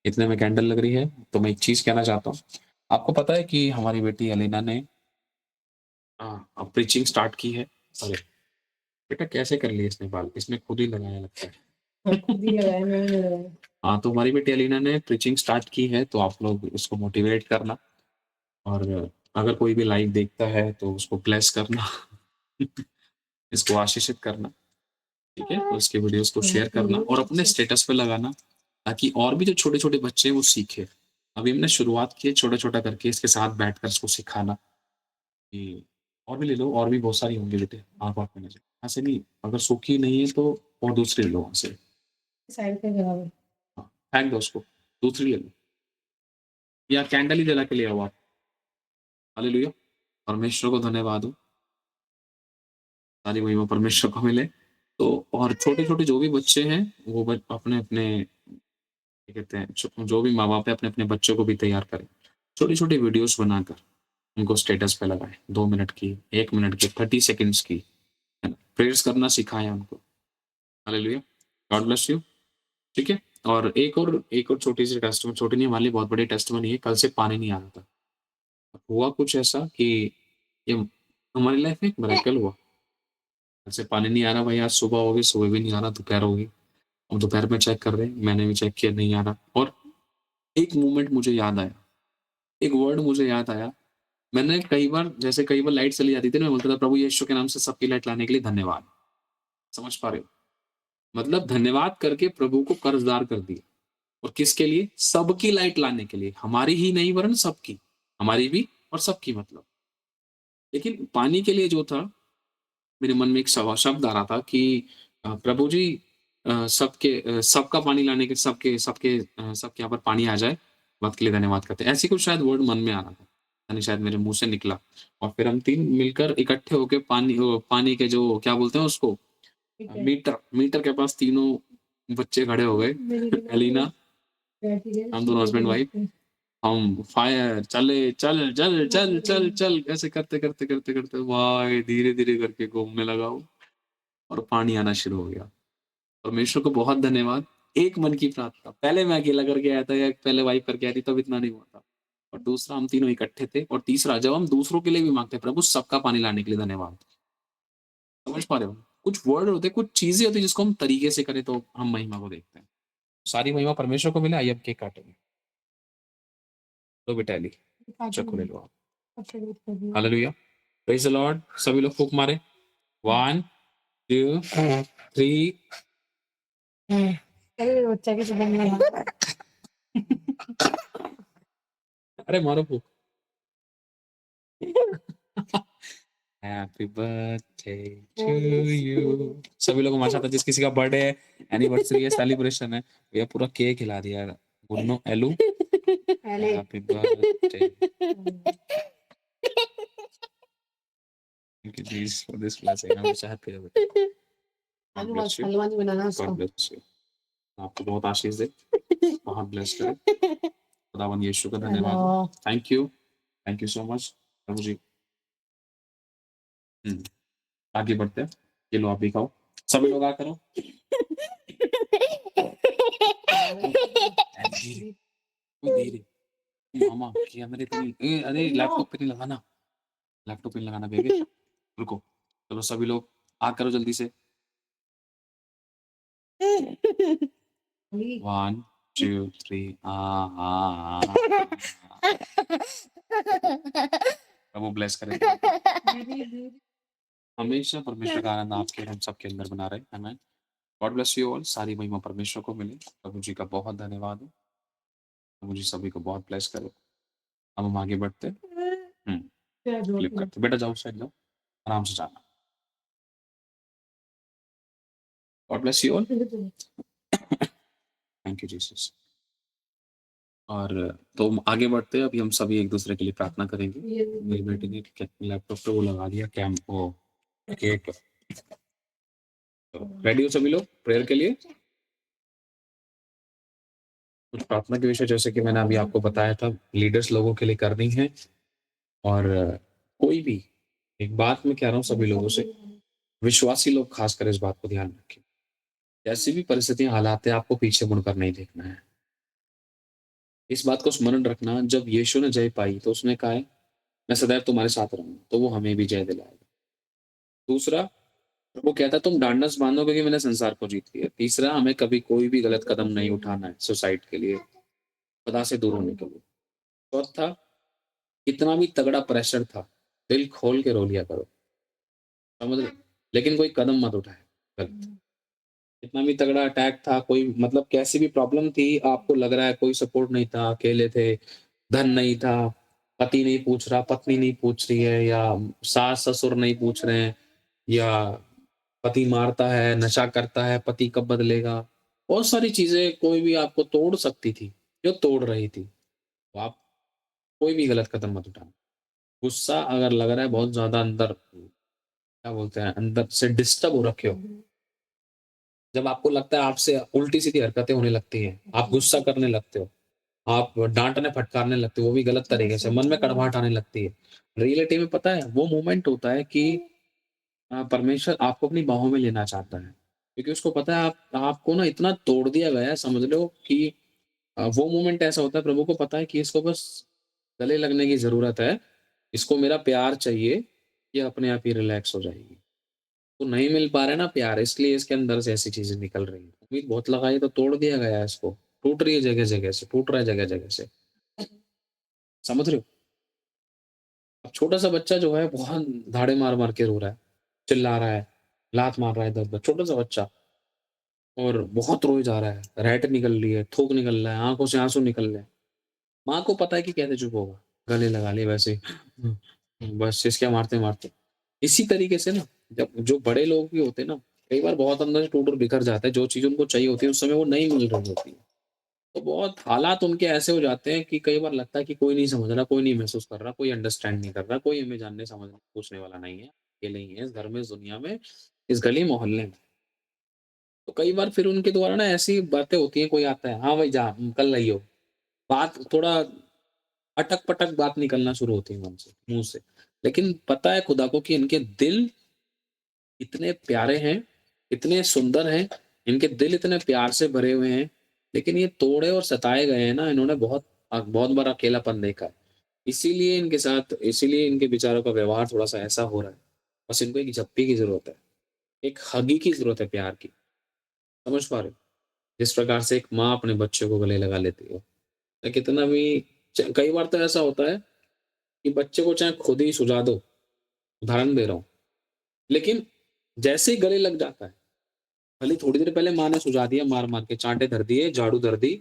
इतने में कैंडल लग रही है तो मैं एक चीज कहना चाहता हूँ। आपको पता है कि हमारी बेटी अलीना ने प्रीचिंग स्टार्ट की है। अरे बेटा कैसे कर ली इसने बाल, इसमें खुद ही लगाया लगता है। खुद ही लगाया, मैंने लगाया। हाँ, तो हमारी बेटी अलीना ने प्रीचिंग स्टार्ट की है, तो आप लोग उसको मोटिवेट करना, और अगर कोई भी लाइव देखता है तो उसको ब्लेस करना। इसको आशीषित करना, ठीक है। तो उसके वीडियोस को शेयर करना और अपने स्टेटस पे लगाना, ताकि और भी जो छोटे छोटे बच्चे हैं वो सीखे। अभी हमने शुरुआत की है छोटा छोटा करके, इसके साथ बैठकर इसको सिखाना कि और भी ले लो, और भी बहुत सारी होंगी बेटे। आप में नजर यहाँ से नहीं, अगर सूखी नहीं है तो और दूसरी ले लो वहाँ से। साइड पे लगा हुआ है। हाँ, फेंक दो उसको, दूसरी ले लो, या कैंडल ही जला के ले आओ आप। हालेलुया। परमेश्वर को धन्यवाद हो, सारी महिमा परमेश्वर को मिले। तो और छोटे छोटे जो भी बच्चे हैं वो अपने अपने क्या कहते हैं, जो भी माँ बाप है अपने अपने बच्चों को भी तैयार करें, छोटी छोटी वीडियोस बनाकर उनको स्टेटस पे लगाएं, 2 मिनट की, 1 मिनट की, 30 सेकेंड्स की, है ना। प्रेयर्स करना सिखाएं उनको। हालेलुया। God bless you. ठीक है। और एक और छोटी सी टेस्टमनी, छोटी नहीं हमारे लिए बहुत बड़ी टेस्टमनी है। कल से पानी नहीं आ रहा था, हुआ कुछ ऐसा कि ये हमारी लाइफ में एक मिरेकल हुआ। कल से पानी नहीं आ रहा भाई, आज सुबह होगी, सुबह भी नहीं आ रहा, दोपहर होगी, हम दोपहर में चेक कर रहे हैं, मैंने भी चेक किया, नहीं आ रहा। और एक मोमेंट मुझे याद आया, एक वर्ड मुझे याद आया। मैंने कई बार लाइट चली जाती थी ना, मैं बोलता था प्रभु यीशु के नाम से सबकी लाइट लाने के लिए धन्यवाद। समझ पा रहे हो? मतलब धन्यवाद करके प्रभु को कर्जदार कर दिया। और किसके लिए? सबकी लाइट लाने के लिए, हमारी ही नहीं वरन सबकी, हमारी भी और सबकी। मतलब लेकिन पानी के लिए जो था, मेरे मन में एक शब्द आ रहा था कि प्रभु जी, सबका पानी लाने के, सबके सबके सबके यहाँ पर पानी आ जाए, बात के लिए धन्यवाद करते हैं। ऐसी कुछ शायद वर्ड मन में आ रहा था। पता नहीं शायद मेरे मुँह से निकला और फिर हम 3 मिलकर इकट्ठे होके पानी के जो क्या बोलते हैं उसको मीटर के पास तीनों बच्चे खड़े हो गए। एलिना, हम दोनों हस्बैंड-वाइफ हम फायर चल ऐसे करते भाई धीरे-धीरे करके घूमने लगा वो और पानी आना शुरू हो गया। परमेश्वर को बहुत धन्यवाद। एक मन की प्रार्थना, पहले मैं अकेला करके आया था या पहले वाइफ करके आई थी तब इतना नहीं हुआ था। और दूसरा हम तीनों इकट्ठे थे और तीसरा जब हम दूसरों के लिए भी माँगते हैं प्रभु सबका पानी लाने के लिए धन्यवाद। समझ पा रहे हो? कुछ वर्ड होते हैं, कुछ चीज़ें होती हैं जिसको हम तरीके से करें तो हम महिमा को देखते हैं। सारी महिमा परमेश्वर को मिले। आइए अब केक काटेंगे। लो बेटा एली, चाकू ले लो आप। हालेलुया। Praise the Lord. सभी लोग फूँक मारें। 1 2 3 अरे बच्चा के सुबह में अरे मारो फूँक। Happy birthday to you. सभी लोग हमारे साथ हैं, जिस किसी का बर्थडे है, एनिवर्सरी है, सेलिब्रेशन है, भैया पूरा केक खिला दिया यार। Gunnu, Elu, happy birthday. Thank you Jesus for this blessing. हमेशा हैप्पी रहो बेटा। आज गॉड बात ब्लेस यू। हलवा नहीं बनाना उसको। God bless you. आपको बहुत आशीष दे, बहुत ब्लेस करे। खुदावन यीशु का धन्यवाद हो। थैंक यू सो मच प्रभु जी। आगे बढ़ते हैं। ये लो आप भी खाओ। सभी लोग आ करो। धीरे, धीरे। मामा क्या मेरे इतनी अरे लैपटॉप पे नहीं लगाना। लैपटॉप पे नहीं लगाना बेबी। रुको। चलो सभी लोग आ करो जल्दी से। 1 2 3 प्रभु ब्लेस करे। हमेशा परमेश्वर का आनंद आपके और हम सबके अंदर बना रहे। आमीन। God bless you all. सारी महिमा परमेश्वर को मिले। प्रभु जी का बहुत धन्यवाद है। प्रभु जी सभी को बहुत ब्लेस करे। अब हम आगे बढ़ते हैं। क्लिक करते बेटा, जाओ साइड जाओ, आराम से जाना। God bless you all. Thank you Jesus. और तो हम आगे बढ़ते हैं। अभी हम सभी एक दूसरे के लिए प्रार्थना करेंगे। मेरी बेटी ने लैपटॉप पे वो लगा दिया कैम वो केक। रेडी हो सभी लोग प्रेयर के लिए? कुछ प्रार्थना के विषय जैसे कि मैंने अभी आपको बताया था, लीडर्स लोगों के लिए करनी है। और कोई भी एक बात मैं कह रहा हूँ सभी लोगों से, विश्वासी लोग खासकर इस बात को ध्यान रखें। जैसी भी परिस्थितियां हालात है, आपको पीछे मुड़कर नहीं देखना है। इस बात को स्मरण रखना, जब यीशु ने जय पाई तो उसने कहा है मैं सदैव तुम्हारे साथ रहूंगा, तो वो हमें भी जय दिलाएगा। दूसरा, वो कहता है तुम ढांढस बांधो क्योंकि मैंने संसार को जीत लिया। तीसरा, हमें कभी कोई भी गलत कदम नहीं उठाना है सोसाइटी के लिए, खुदा से दूर होने के लिए। चौथा, कितना भी तगड़ा प्रेशर था, दिल खोल के रो लिया करो, समझ रहे? लेकिन कोई कदम मत उठाए गलत। कितना भी तगड़ा अटैक था, कोई मतलब कैसी भी प्रॉब्लम थी, आपको लग रहा है कोई सपोर्ट नहीं था, अकेले थे, धन नहीं था, पति नहीं पूछ रहा, पत्नी नहीं पूछ रही है, या सास-ससुर नहीं पूछ रहे हैं, या पति मारता है, नशा करता है, पति कब बदलेगा? बहुत सारी चीज़ें कोई भी आपको तोड़ सकती थी, जो तोड़ रही थी। तो आप कोई भी गलत कदम मत उठाना। गुस्सा अगर लग रहा है बहुत ज़्यादा अंदर, क्या बोलते हैं, अंदर से डिस्टर्ब हो रखे हो, जब आपको लगता है आपसे उल्टी-सीधी हरकतें होने लगती हैं, आप गुस्सा करने लगते हो, आप डाँटने-फटकारने लगते हो, वो भी गलत तरीके से, मन में कड़वाहट आने लगती है। रियलिटी में पता है वो मोमेंट होता है कि परमेश्वर आपको अपनी बाहों में लेना चाहता है। क्योंकि उसको पता है आप आपको ना इतना तोड़ दिया गया है, समझ लो कि वो मोमेंट ऐसा होता है, प्रभु को पता है कि इसको बस गले लगने की ज़रूरत है, इसको मेरा प्यार चाहिए, ये अपने आप ही रिलैक्स हो जाएगी। तो नहीं मिल पा रहा है ना प्यार, इसलिए इसके अंदर से ऐसी चीज़ें निकल रही हैं। उम्मीद बहुत लगाई तो तोड़ दिया गया है इसको, टूट रही है जगह-जगह से, टूट रहा है जगह-जगह से। समझ रहे हो? अब छोटा-सा बच्चा जो है बहुत धाड़े मार-मार के रो रहा है, चिल्ला रहा है, लात मार रहा है इधर-उधर, छोटा-सा बच्चा और बहुत रोए जा रहा है, रैट निकल रही है, थूक निकल रहा है, आँखों से आँसू निकल रहे हैं। माँ को पता है कि कैसे चुप होगा, गले लगा लिया वैसे ही, बस सिसकियाँ मारते-मारते। इसी तरीके से ना जब जो बड़े लोग भी होते हैं ना, कई बार बहुत अंदर से टूट और बिखर जाता है, जो चीज़ उनको चाहिए होती है उस समय वो नहीं मिल रही होती है। तो बहुत हालात उनके ऐसे हो जाते हैं कि कई बार लगता है कि कोई नहीं समझ रहा, कोई नहीं महसूस कर रहा, कोई अंडरस्टैंड नहीं कर रहा, कोई हमें जानने, समझने, पूछने वाला नहीं है। अकेले ही हैं इस घर में, इस दुनिया में, इस गली मोहल्ले में। तो कई बार फिर उनके द्वारा ना ऐसी बातें होती हैं, कोई आता है, "हाँ भाई जा, कल आइयो।" बात थोड़ा अटक-पटक बात निकलना शुरू होती है मन से, मुँह से। लेकिन पता है खुदा को कि इनके दिल इतने प्यारे हैं, इतने सुंदर हैं, इनके दिल इतने प्यार से भरे हुए हैं, लेकिन ये तोड़े और सताए गए हैं ना, इन्होंने बहुत बार अकेलापन देखा है। इसीलिए इनके बेचारों का व्यवहार थोड़ा-सा ऐसा हो रहा है। बस इनको एक झप्पी की ज़रूरत है, एक हगी की ज़रूरत है प्यार की। समझ पा रहे हो? जिस प्रकार से एक माँ अपने बच्चे को गले लगा लेती है। या कितना भी कई बार तो ऐसा होता है कि बच्चे को चाहे खुद ही सुझा दो, उदाहरण दे रहा हूँ, लेकिन जैसे ही गले लग जाता है, भले ही थोड़ी देर पहले माँ ने सुझा दिया मार-मार के, चाँटे धर दिए, झाड़ू धर दी,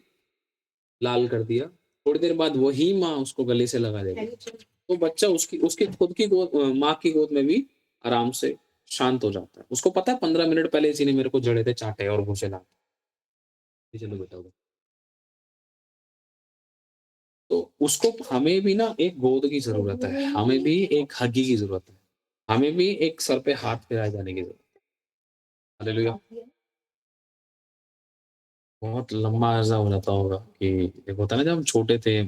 लाल कर दिया, थोड़ी देर बाद वही माँ उसको गले से लगा देगी। तो बच्चा उसकी उसकी खुद की माँ की गोद में भी आराम से शांत हो जाता है। उसको पता है 15 मिनट पहले इसी ने मेरे को जड़े थे चाँटे और घूंसे लात। चलो बेटा उधर। तो उसको हमें भी ना एक गोद की ज़रूरत है, हमें भी एक हगी की ज़रूरत है, हमें भी एक सर पे हाथ फिराए जाने की ज़रूरत है। हालेलुया! बहुत लंबा ऐसा हो जाता होगा कि एक होता है ना जब हम छोटे थे,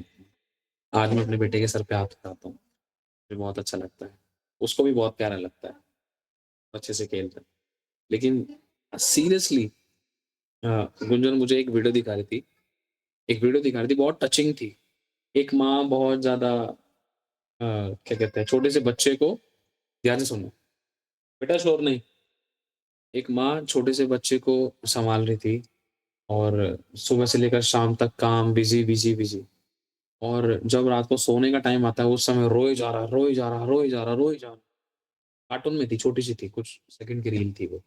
आज मैं अपने बेटे के सर पे हाथ फिराता हूँ, मुझे बहुत अच्छा लगता है। उसको भी बहुत प्यारा लगता है, अच्छे से खेलता है। लेकिन सीरियसली अ, गुंजन मुझे एक वीडियो दिखा रही थी, बहुत टचिंग थी। एक माँ बहुत ज़्यादा क्या कहते हैं, छोटे से बच्चे को ध्यान से सुनना, बेटा शोर नहीं। एक माँ छोटे से बच्चे को सँभाल रही थी और सुबह से लेकर शाम तक काम बिज़ी, बिज़ी, बिज़ी और जब रात को सोने का टाइम आता है, उस समय रोए जा रहा, रोए जा रहा, रोए जा रहा, रोए जा रहा। कार्टून में थी, छोटी-सी थी, कुछ सेकंड की रील थी वो।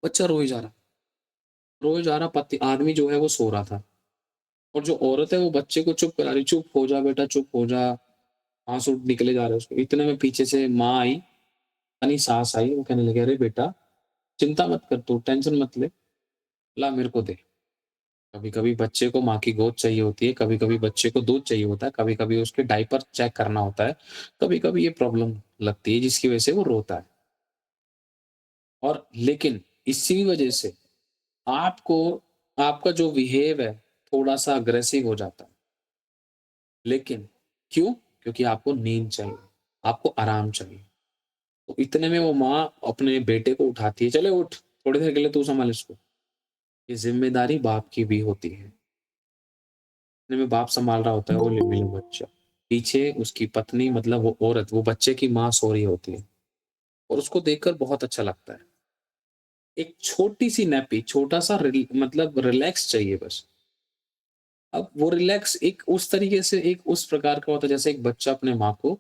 बच्चा रोए जा रहा, पति आदमी जो है वो सो रहा था और जो औरत है वो बच्चे को चुप करा रही, "चुप हो जा बेटा, चुप हो जा।" आँसू निकले जा रहे हैं उसके। इतने में पीछे से माँ आई, यानी सास आई, वो कहने लगी, "अरे बेटा, चिंता मत कर तू, टेंशन मत ले, ला मेरे को दे।" कभी-कभी बच्चे को माँ की गोद चाहिए होती है, कभी-कभी बच्चे को दूध चाहिए होता है, कभी-कभी उसके डायपर चेक करना होता है, कभी-कभी ये प्रॉब्लम लगती है जिसकी वजह से वो रोता है। और लेकिन इसी वजह से आपको आपका जो बिहेव है, थोड़ा-सा अग्रेसिव हो जाता है। लेकिन क्यों? क्योंकि आपको नींद चाहिए, आपको आराम चाहिए। तो इतने में वो माँ अपने बेटे को उठाती है, "चले उठ, थोड़ी देर के लिए तू सँभाल इसको।" ये ज़िम्मेदारी बाप की भी होती है। इतने में बाप सँभाल रहा होता है वो लिम्बिलू बच्चा। पीछे उसकी पत्नी मतलब वो औरत, वो बच्चे की माँ सो रही होती है और उसको देखकर बहुत अच्छा लगता है। एक छोटी-सी नैपी, छोटा-सा मतलब रिलैक्स चाहिए बस। अब वो रिलैक्स एक उस तरीके से एक उस प्रकार का होता है जैसे एक बच्चा अपने माँ को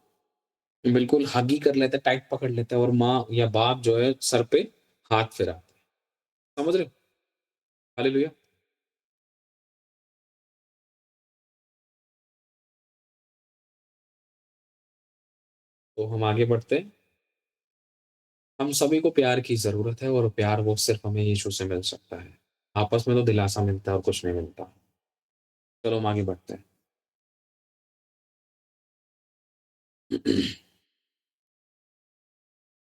बिल्कुल हग ही कर लेता है, टाइट पकड़ लेता है और माँ या बाप जो है सर पे हाथ फिराते हैं। समझ रहे हो? हालेलुया! तो हम आगे बढ़ते हैं। हम सभी को प्यार की ज़रूरत है और प्यार वो सिर्फ़ हमें यीशु से मिल सकता है। आपस में तो दिलासा मिलता है और कुछ नहीं मिलता। चलो हम आगे बढ़ते हैं।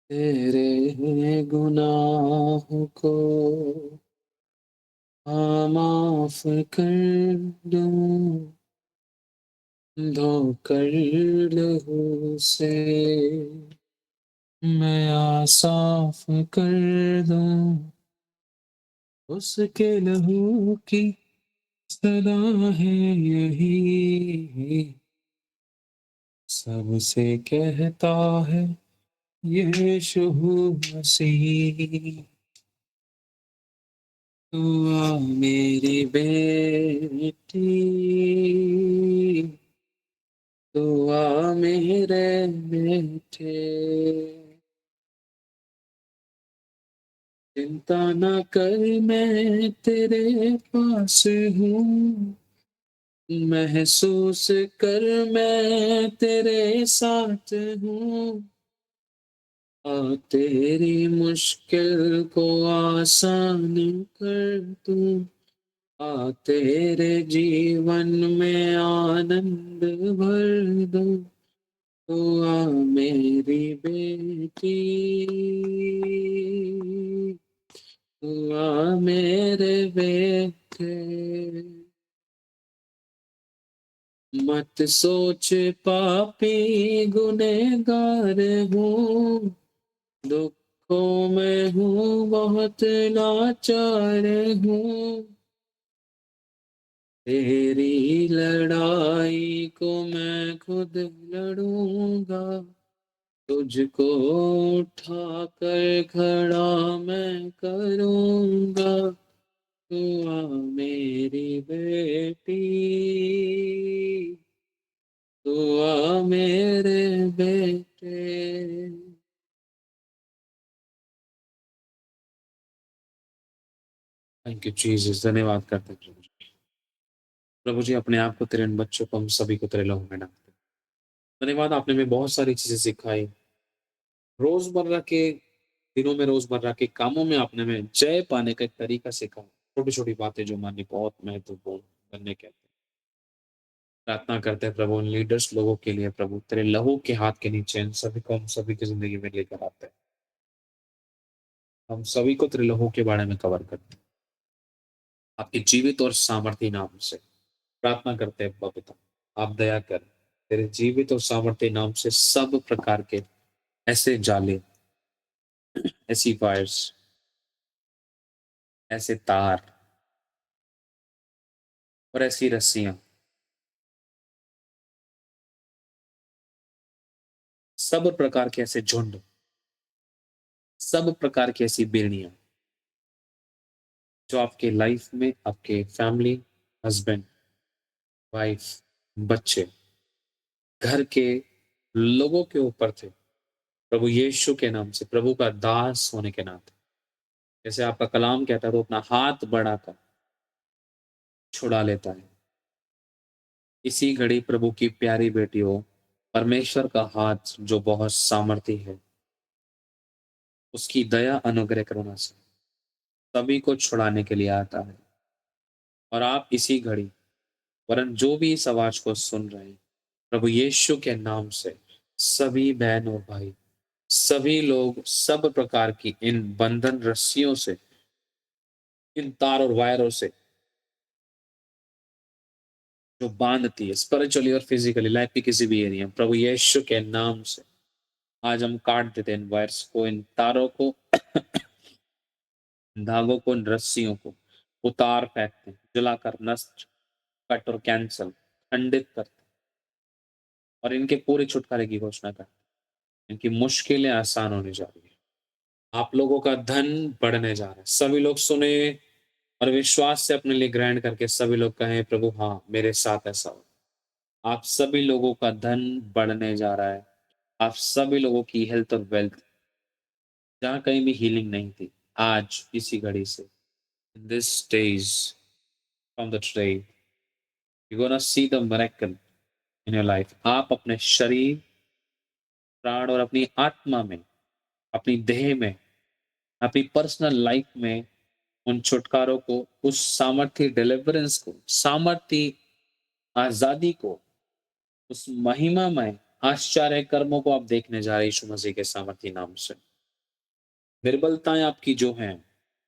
तेरे गुनाहों को माफ़ कर दूँ, धोकर लहू से मैं साफ़ कर दूँ, उसके लहू की सदा है यही, सबसे कहता है यीशु मसीह। तू आ मेरी बेटी, तू आ मेरे बेटे, चिंता ना कर मैं तेरे पास हूँ, महसूस कर मैं तेरे साथ हूँ। तेरी मुश्किल को आसान कर दूँ, तेरे जीवन में आनंद भर दो, तू आ मेरी बेटी, तू आ मेरे बेटे। मत सोच पापी गुनहगार हूँ, दुखों में हूँ बहुत लाचार हूँ, तेरी लड़ाई को मैं खुद लड़ूंगा, तुझको उठा कर खड़ा मैं करूंगा, तू आ मेरी बेटी, तू आ मेरे बेटे। थैंक यू जीसस, धन्यवाद करते हैं प्रभु जी। प्रभु जी, अपने आप को तेरे इन बच्चों को हम सभी को तेरे लहू में डालते हैं। धन्यवाद, आपने हमें बहुत सारी चीजें सिखाई। रोजमर्रा के दिनों में, रोजमर्रा के कामों में आपने हमें जय पाने का एक तरीका सिखाया। छोटी छोटी बातें जो माननी बहुत महत्वपूर्ण बनने कहते हैं। प्रार्थना करते हैं प्रभु, उन लीडर्स लोगों के लिए प्रभु, तेरे लहू के हाथ के नीचे इन सभी को हम सभी की जिंदगी में लेकर आते हैं। हम सभी को तेरे लहू के बारे में कवर करते हैं। आपके जीवित और सामर्थ्य नाम से प्रार्थना करते हैं पिता, आप दया कर, तेरे जीवित और सामर्थ्य नाम से सब प्रकार के ऐसे जाले, ऐसी वायर्स, ऐसे तार और ऐसी रस्सियां, सब प्रकार के ऐसे झुंड, सब प्रकार की ऐसी बेड़ियां जो आपके लाइफ में, आपके फैमिली, हस्बैंड, वाइफ, बच्चे, घर के लोगों के ऊपर थे, प्रभु यीशु के नाम से, प्रभु का दास होने के नाते, जैसे आपका कलाम कहता है, तो अपना हाथ बढ़ाकर छुड़ा लेता है। इसी घड़ी प्रभु की प्यारी बेटियों, परमेश्वर का हाथ जो बहुत सामर्थी है, उसकी दया अनुग्रह करुणा से सभी को छुड़ाने के लिए आता है। और आप इसी घड़ी, वरन जो भी इस आवाज को सुन रहे हैं, प्रभु यीशु के नाम से सभी बहन और भाई, सभी लोग सब प्रकार की इन बंधन रस्सियों से, इन तार और वायरों से जो बांधती है स्पिरिचुअली और फिजिकली लाइफ की किसी भी एरिया, प्रभु यीशु के नाम से आज हम काट देते हैं इन वायर्स को, इन तारों को, धागों को, इन रस्सियों को उतार फेंकते हैं, जलाकर नष्ट, कट और कैंसल, खंडित करते हैं और इनके पूरे छुटकारे की घोषणा करते हैं। इनकी मुश्किलें आसान होने जा रही है। आप लोगों का धन बढ़ने जा रहा है। सभी लोग सुने और विश्वास से अपने लिए ग्रहण करके सभी लोग कहें, प्रभु हाँ, मेरे साथ ऐसा हो। आप सभी लोगों का धन बढ़ने जा रहा है। आप सभी लोगों की हेल्थ और वेल्थ, जहाँ कहीं भी हीलिंग नहीं थी, आज इसी घड़ी से, in this days from the today, you're gonna see the miracle in your life। आप अपने शरीर, प्राण और अपनी आत्मा में, अपनी देह में, अपनी पर्सनल लाइफ में उन छुटकारों को, उस सामर्थ्य डिलीवरेंस को, सामर्थ्य आजादी को, उस महिमामय आश्चर्य कर्मों को आप देखने जा रहे हैं यीशु मसीह के सामर्थ्य नाम से। निर्बलताएं आपकी जो हैं,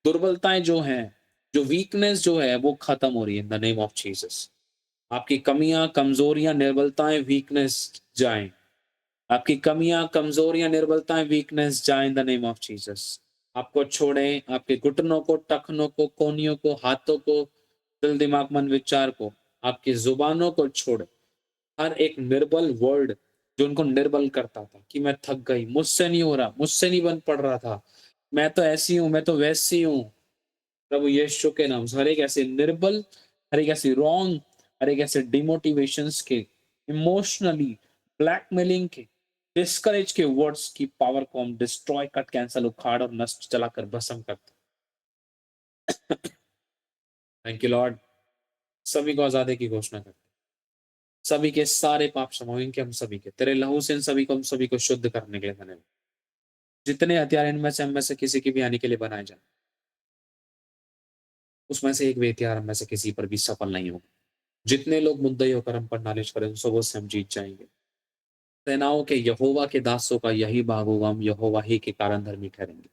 दुर्बलताएं जो हैं, जो वीकनेस जो है वो खत्म हो रही है in the name of Jesus. आपकी कमियां, कमजोरियां, निर्बलताएं, वीकनेस जाएं। आपकी कमियां, कमजोरियां, निर्बलताएं, वीकनेस जाएं इन द नेम ऑफ जीसस। आपको छोड़ें, आपके घुटनों को, टखनों को, कोहनियों को, हाथों को, दिल, दिमाग, मन, विचार को, आपकी जुबानों को छोड़े। हर एक निर्बल वर्ड जो उनको निर्बल करता था कि मैं थक गई, मुझसे नहीं हो रहा, मुझसे नहीं बन पड़ रहा था, मैं तो ऐसी हूं, मैं तो वैसी हूं, प्रभु यीशु के नाम से हर एक ऐसे निर्बल, हर एक ऐसी रॉन्ग, हर एक ऐसे डिमोटिवेशंस के, इमोशनली ब्लैकमेलिंग के, डिस्करेज के वर्ड्स की पावर को हम डिस्ट्रॉय, कट, कैंसल, उखाड़ और नष्ट, जलाकर भस्म करते। Thank you Lord. सभी को आजादी की घोषणा करते, सभी के सारे पाप क्षमा हो, इनके हम सभी के तेरे लहू से इन सभी को, हम सभी को शुद्ध करने के लिए धन्यवाद। जितने हथियार इनमें से, हम में से किसी की भी हानि के लिए बनाए जाए, उसमें से एक व्यक्ति हम में से किसी पर भी सफल नहीं होगा। जितने लोग मुद्दई होकर हम पर नालिश करें, उन सबों से हम जीत जाएँगे। सेनाओं के यहोवा के दासों का यही भाग होगा, हम यहोवा ही के कारण धर्मी ठहरेंगे।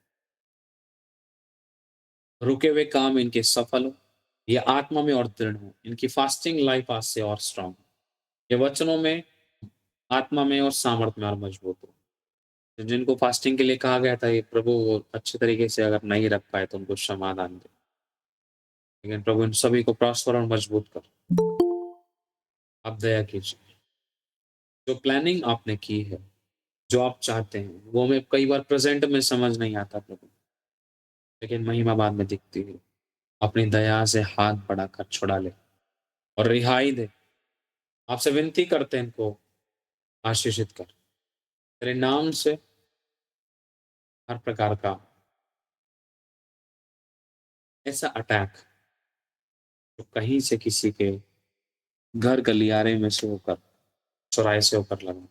रुके हुए काम इनके सफल हो, ये आत्मा में और दृढ़ हो, इनकी फास्टिंग लाइफ आज से और स्ट्रांग हो। ये वचनों में, आत्मा में और सामर्थ में और मजबूत हो। तो जिनको फास्टिंग के लिए कहा गया था, ये प्रभु वो अच्छे तरीके से अगर नहीं रख पाए तो उनको समाधान दे। लेकिन प्रभु इन सभी को प्रॉस्पर और मजबूत कर। आप दया कीजिए। जो प्लानिंग आपने की है, जो आप चाहते हैं, वो हमें कई बार प्रेज़ेंट में समझ नहीं आता प्रभु, लेकिन महिमा बाद में दिखती है। अपनी दया से हाथ बढ़ाकर छुड़ा ले और रिहाई दे। आपसे विनती करते हैं, इनको आशीषित कर। तेरे नाम से हर प्रकार का ऐसा अटैक जो कहीं से किसी के घर गलियारे में से होकर, चौराहे से होकर लगा,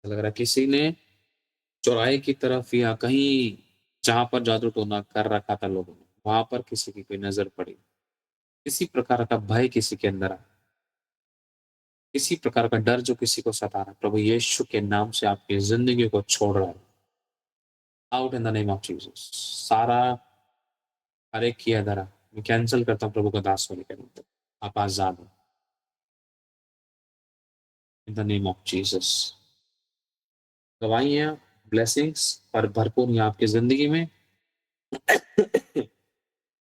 लग रहा है किसी ने चौराहे की तरफ या कहीं जहाँ पर जादू टोना कर रखा था लोगों ने, वहाँ पर किसी की कोई नज़र पड़ी। किसी प्रकार का भय किसी के अंदर आया, किसी प्रकार का डर जो किसी को सता रहा है, प्रभु यीशु के नाम से आपकी ज़िंदगी को छोड़ रहा है। Out in the name of Jesus. सारा हर एक किया धरा मैं कैंसल करता हूँ प्रभु का दास होने के नाते। आप आज़ाद हो in the name of Jesus. गवाहियाँ, ब्लेसिंग्स पर भरपूर यहाँ आपकी ज़िंदगी में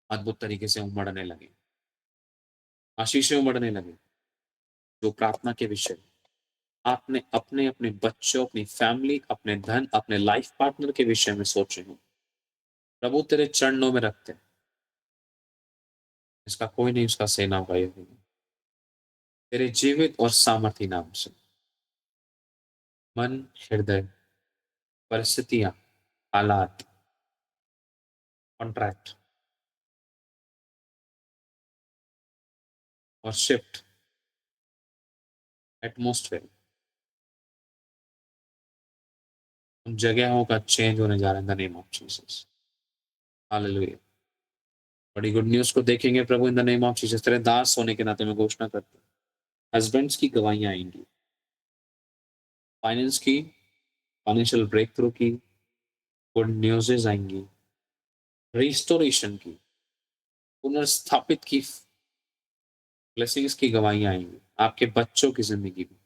अद्भुत तरीके से उमड़ने लगे, आशीषें उमड़ने लगे। जो प्रार्थना के विषय आपने अपने बच्चों, अपनी फैमिली, अपने धन, अपने लाइफ पार्टनर के विषय में सोचे हो, प्रभु तेरे चरणों में रखते हैं। इसका कोई नहीं उसका सेना होगा यहोवा। तेरे जीवित और सामर्थी नाम से मन, हृदय, परिस्थितियां, हालात, कॉन्ट्रैक्ट और शिफ्ट, एटमॉस्फेयर, उन जगहों का चेंज होने जा रहा है in the name of Jesus. Hallelujah. बड़ी गुड न्यूज़ को देखेंगे प्रभु in the name of Jesus. तेरे दास होने के नाते मैं घोषणा करता हूँ, हस्बैंड्स की गवाहियाँ आएँगी, फाइनेंस की, फाइनेंशियल ब्रेक थ्रू की, गुड न्यूज़ेज़ आएँगी, रिस्टोरेशन की, पुनर्स्थापित की, ब्लेसिंग्स की गवाहियाँ आएँगी, आपके बच्चों की ज़िंदगी में,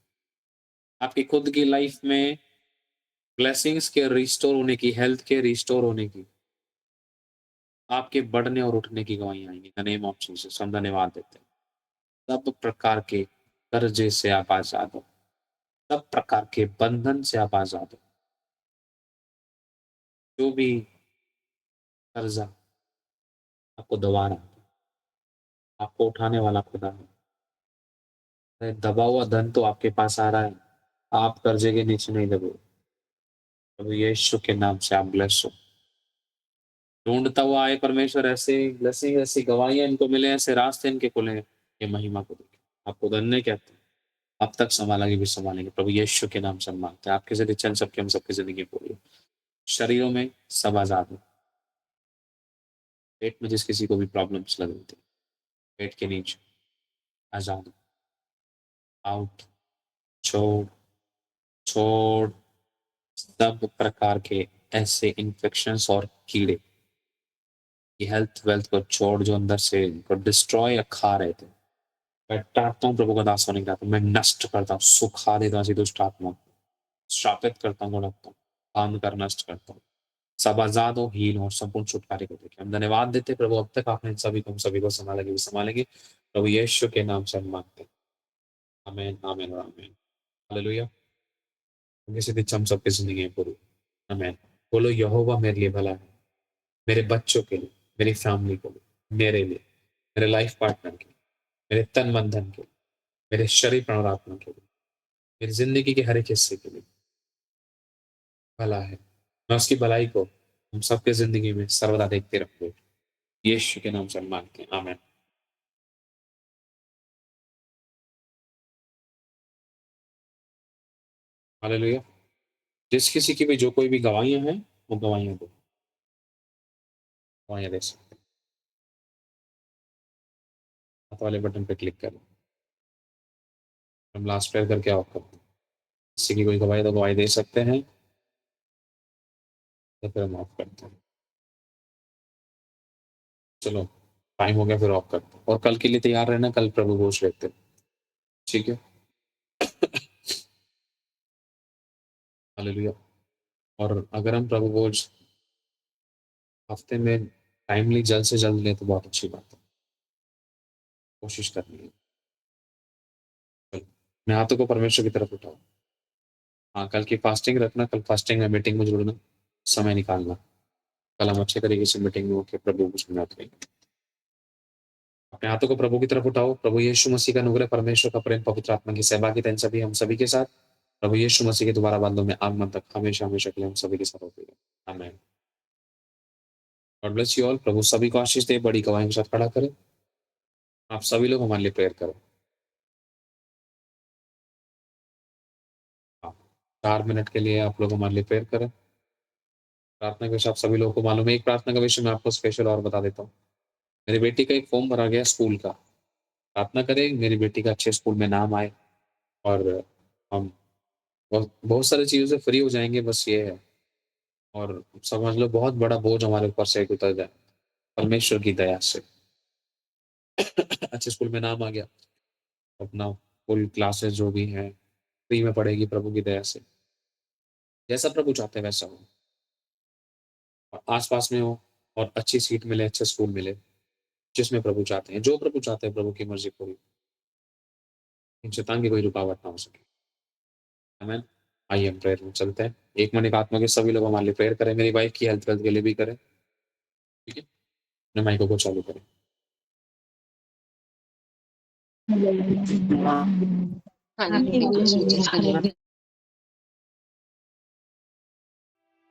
आपकी खुद की लाइफ में ब्लेसिंग्स के रिस्टोर होने की, हेल्थ के रिस्टोर होने की, आपके बढ़ने और उठने की गवाहियाँ आएँगी इन द नेम ऑफ जीसस। हम धन्यवाद देते हैं। सब प्रकार के कर्जे से आप आज़ाद हो, सब प्रकार के बंधन से आप आज़ाद हो। जो भी कर्जा आपको दबा रहा है, आपको उठाने वाला खुदा है। दबा हुआ धन तो आपके पास आ रहा है, आप कर्जे के नीचे नहीं दबे। प्रभु यीशु के नाम से आप ब्लेस हो। ढूँढता हुआ आए परमेश्वर, ऐसे ब्लेसिंग, ऐसी गवाहियाँ इनको मिले, ऐसे रास्ते इनके खुले, ये महिमा को देखें। आपको धन्य कहते हैं। अब तक सँभालेंगे भी सँभालेंगे। प्रभु यीशु के नाम से हम माँगते हैं। आपके ज़रिए चंद सबके हम सबकी ज़िंदगी पूरी हो। शरीरों में सब आज़ाद हो। पेट में जिस किसी को भी प्रॉब्लम्स लग रही थी, पेट के नीचे आज़ाद हो। आउट, छोड़, छोड़ सब प्रकार के ऐसे इन्फेक्शंस और कीड़े, ये हेल्थ वेल्थ को छोड़ जो अंदर से इनको डिस्ट्रॉय या खा रहे थे। मैं टाटता हूँ प्रभु का दास होने के नाते, मैं नष्ट करता हूँ, सुखा देता हूँ ऐसी दुष्ट आत्मा को। श्रापित करता हूँ, रखता हूँ, बांध कर नष्ट करता हूँ। सब आज़ाद हो, हील हो और संपूर्ण छुटकारे को देखें। हम धन्यवाद देते हैं प्रभु, अब तक आपने इन सभी को, हम सभी को सँभाला भी सँभालेंगे। प्रभु यीशु के नाम से हम माँगते हैं। आमीन, आमीन और आमीन। हालेलुया। किसी दिन हम सबकी ज़िंदगी में पूरी। आमीन। बोलो यहोवा मेरे लिए भला है, मेरे बच्चों के लिए, मेरी फैमिली के लिए, मेरे लिए, मेरे लाइफ पार्टनर के लिए, मेरे तन मन धन के लिए, मेरे शरीर प्राण और आत्मा के लिए, मेरी ज़िंदगी के हर एक हिस्से के लिए भला है। मैं उसकी भलाई को हम सबके ज़िंदगी में सर्वदा देखते रहूँगा। यीशु के नाम से हम माँगते हैं। आमीन। हालेलुया। जिस किसी की भी जो कोई भी गवाहियाँ हैं, वो गवाहियाँ दो। दवाइयाँ दे सकते हैं। हाथ वाले बटन पे क्लिक करें। हम लास्ट प्रेयर करके ऑफ करते हैं। किसी की कोई दवाई तो दवाई दे सकते हैं, तो फिर हम ऑफ करते हैं। चलो, टाइम हो गया, फिर ऑफ करते हैं। और कल के लिए तैयार रहना, कल प्रभु भोज लेते हैं, ठीक है? हालेलुया। और अगर हम प्रभु भोज हफ्ते में टाइमली जल्द से जल्द लें तो बहुत अच्छी बात है। कोशिश करनी है। चलो, अपने हाथों को परमेश्वर की तरफ उठाओ। हाँ, कल की फास्टिंग रखना, कल फास्टिंग में मीटिंग में जुड़ना, समय निकालना। कल हम अच्छे तरीके से मीटिंग में होके प्रभु को सुनना करेंगे। अपने हाथों को प्रभु की तरफ उठाओ। प्रभु यीशु मसीह का अनुग्रह, परमेश्वर का प्रेम, पवित्र आत्मा की सहभागिता इन सभी हम सभी के साथ, प्रभु यीशु मसीह के दोबारा बादलों में आगमन तक हमेशा हमेशा के लिए हम सभी के साथ होते रहे। आमीन। God bless you all. प्रभु सभी को आशीष दे। बड़ी गवाही के साथ खड़ा करें। आप सभी लोग हमारे लिए प्रेयर करें। हाँ, 4 मिनट के लिए आप लोग हमारे लिए प्रेयर करें। प्रार्थना का विषय आप सभी लोगों को मालूम है। एक प्रार्थना का विषय मैं आपको स्पेशल और बता देता हूँ। मेरी बेटी का एक फॉर्म भरा गया स्कूल का। प्रार्थना करें मेरी बेटी का अच्छे स्कूल में नाम आए और हम बहुत बहुत सारी चीज़ों से फ्री हो जाएँगे, बस ये है। और समझ लो बहुत बड़ा बोझ हमारे ऊपर से एक उतर जाए, परमेश्वर की दया से। अच्छे स्कूल में नाम आ गया, अपना फुल क्लासेस जो भी हैं, फ्री में पढ़ेगी प्रभु की दया से। जैसा प्रभु चाहते हैं वैसा हो। और आस-पास में हो और अच्छी सीट मिले, अच्छे स्कूल मिले, जिसमें प्रभु चाहते हैं। जो प्रभु चाहते हैं, प्रभु की मर्ज़ी पूरी हो। इन शैतान की कोई रुकावट ना हो सके। आमीन। आइए हम प्रेयर में चलते हैं। एक मन एक आत्मा के सभी लोग हमारे लिए प्रेयर करें। मेरी वाइफ की हेल्थ वेल्थ के लिए भी करें, ठीक है? अपने माइकों को चालू करें।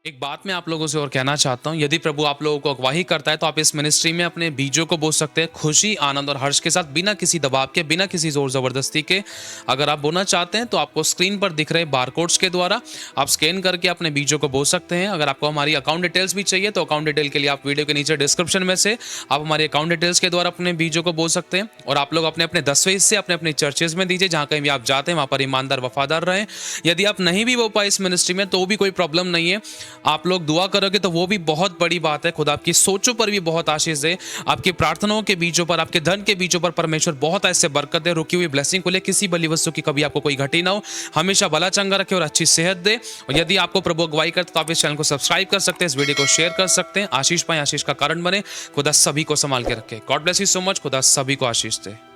एक बात मैं आप लोगों से और कहना चाहता हूँ, यदि प्रभु आप लोगों को अगवाही करता है तो आप इस मिनिस्ट्री में अपने बीजों को बो सकते हैं खुशी, आनंद और हर्ष के साथ, बिना किसी दबाव के, बिना किसी जोर जबरदस्ती के। अगर आप बोना चाहते हैं तो आपको स्क्रीन पर दिख रहे बारकोड्स के द्वारा आप स्कैन करके अपने बीजों को बो सकते हैं। अगर आपको हमारी अकाउंट डिटेल्स भी चाहिए तो अकाउंट डिटेल के लिए आप वीडियो के नीचे डिस्क्रिप्शन में से आप हमारी अकाउंट डिटेल्स के द्वारा अपने बीजों को बो सकते हैं। और आप लोग अपने अपने 10वें हिस्से अपने अपने चर्चेज में दीजिए, जहाँ कहीं भी आप जाते हैं वहाँ पर ईमानदार वफादार रहें। यदि आप नहीं भी बो पाए इस मिनिस्ट्री में तो भी कोई प्रॉब्लम नहीं है, आप लोग दुआ करोगे तो वो भी बहुत बड़ी बात है। खुदा आपकी सोचों पर भी बहुत आशीष दे, आपकी प्रार्थनाओं के बीजों पर, आपके धन के बीजों पर परमेश्वर बहुत ऐसे बरकत दे, रुकी हुई ब्लेसिंग को ले, किसी बली वस्तु की कभी आपको कोई घटी ना हो, हमेशा भला चंगा रखे और अच्छी सेहत दे। और यदि आपको प्रभु अगुवाई करते तो आप इस चैनल को सब्सक्राइब कर सकते हैं, इस वीडियो को शेयर कर सकते हैं। आशीष पाए, आशीष का कारण बने। खुदा सभी को संभाल के रखे। God bless you so much. खुदा सभी को आशीष दे।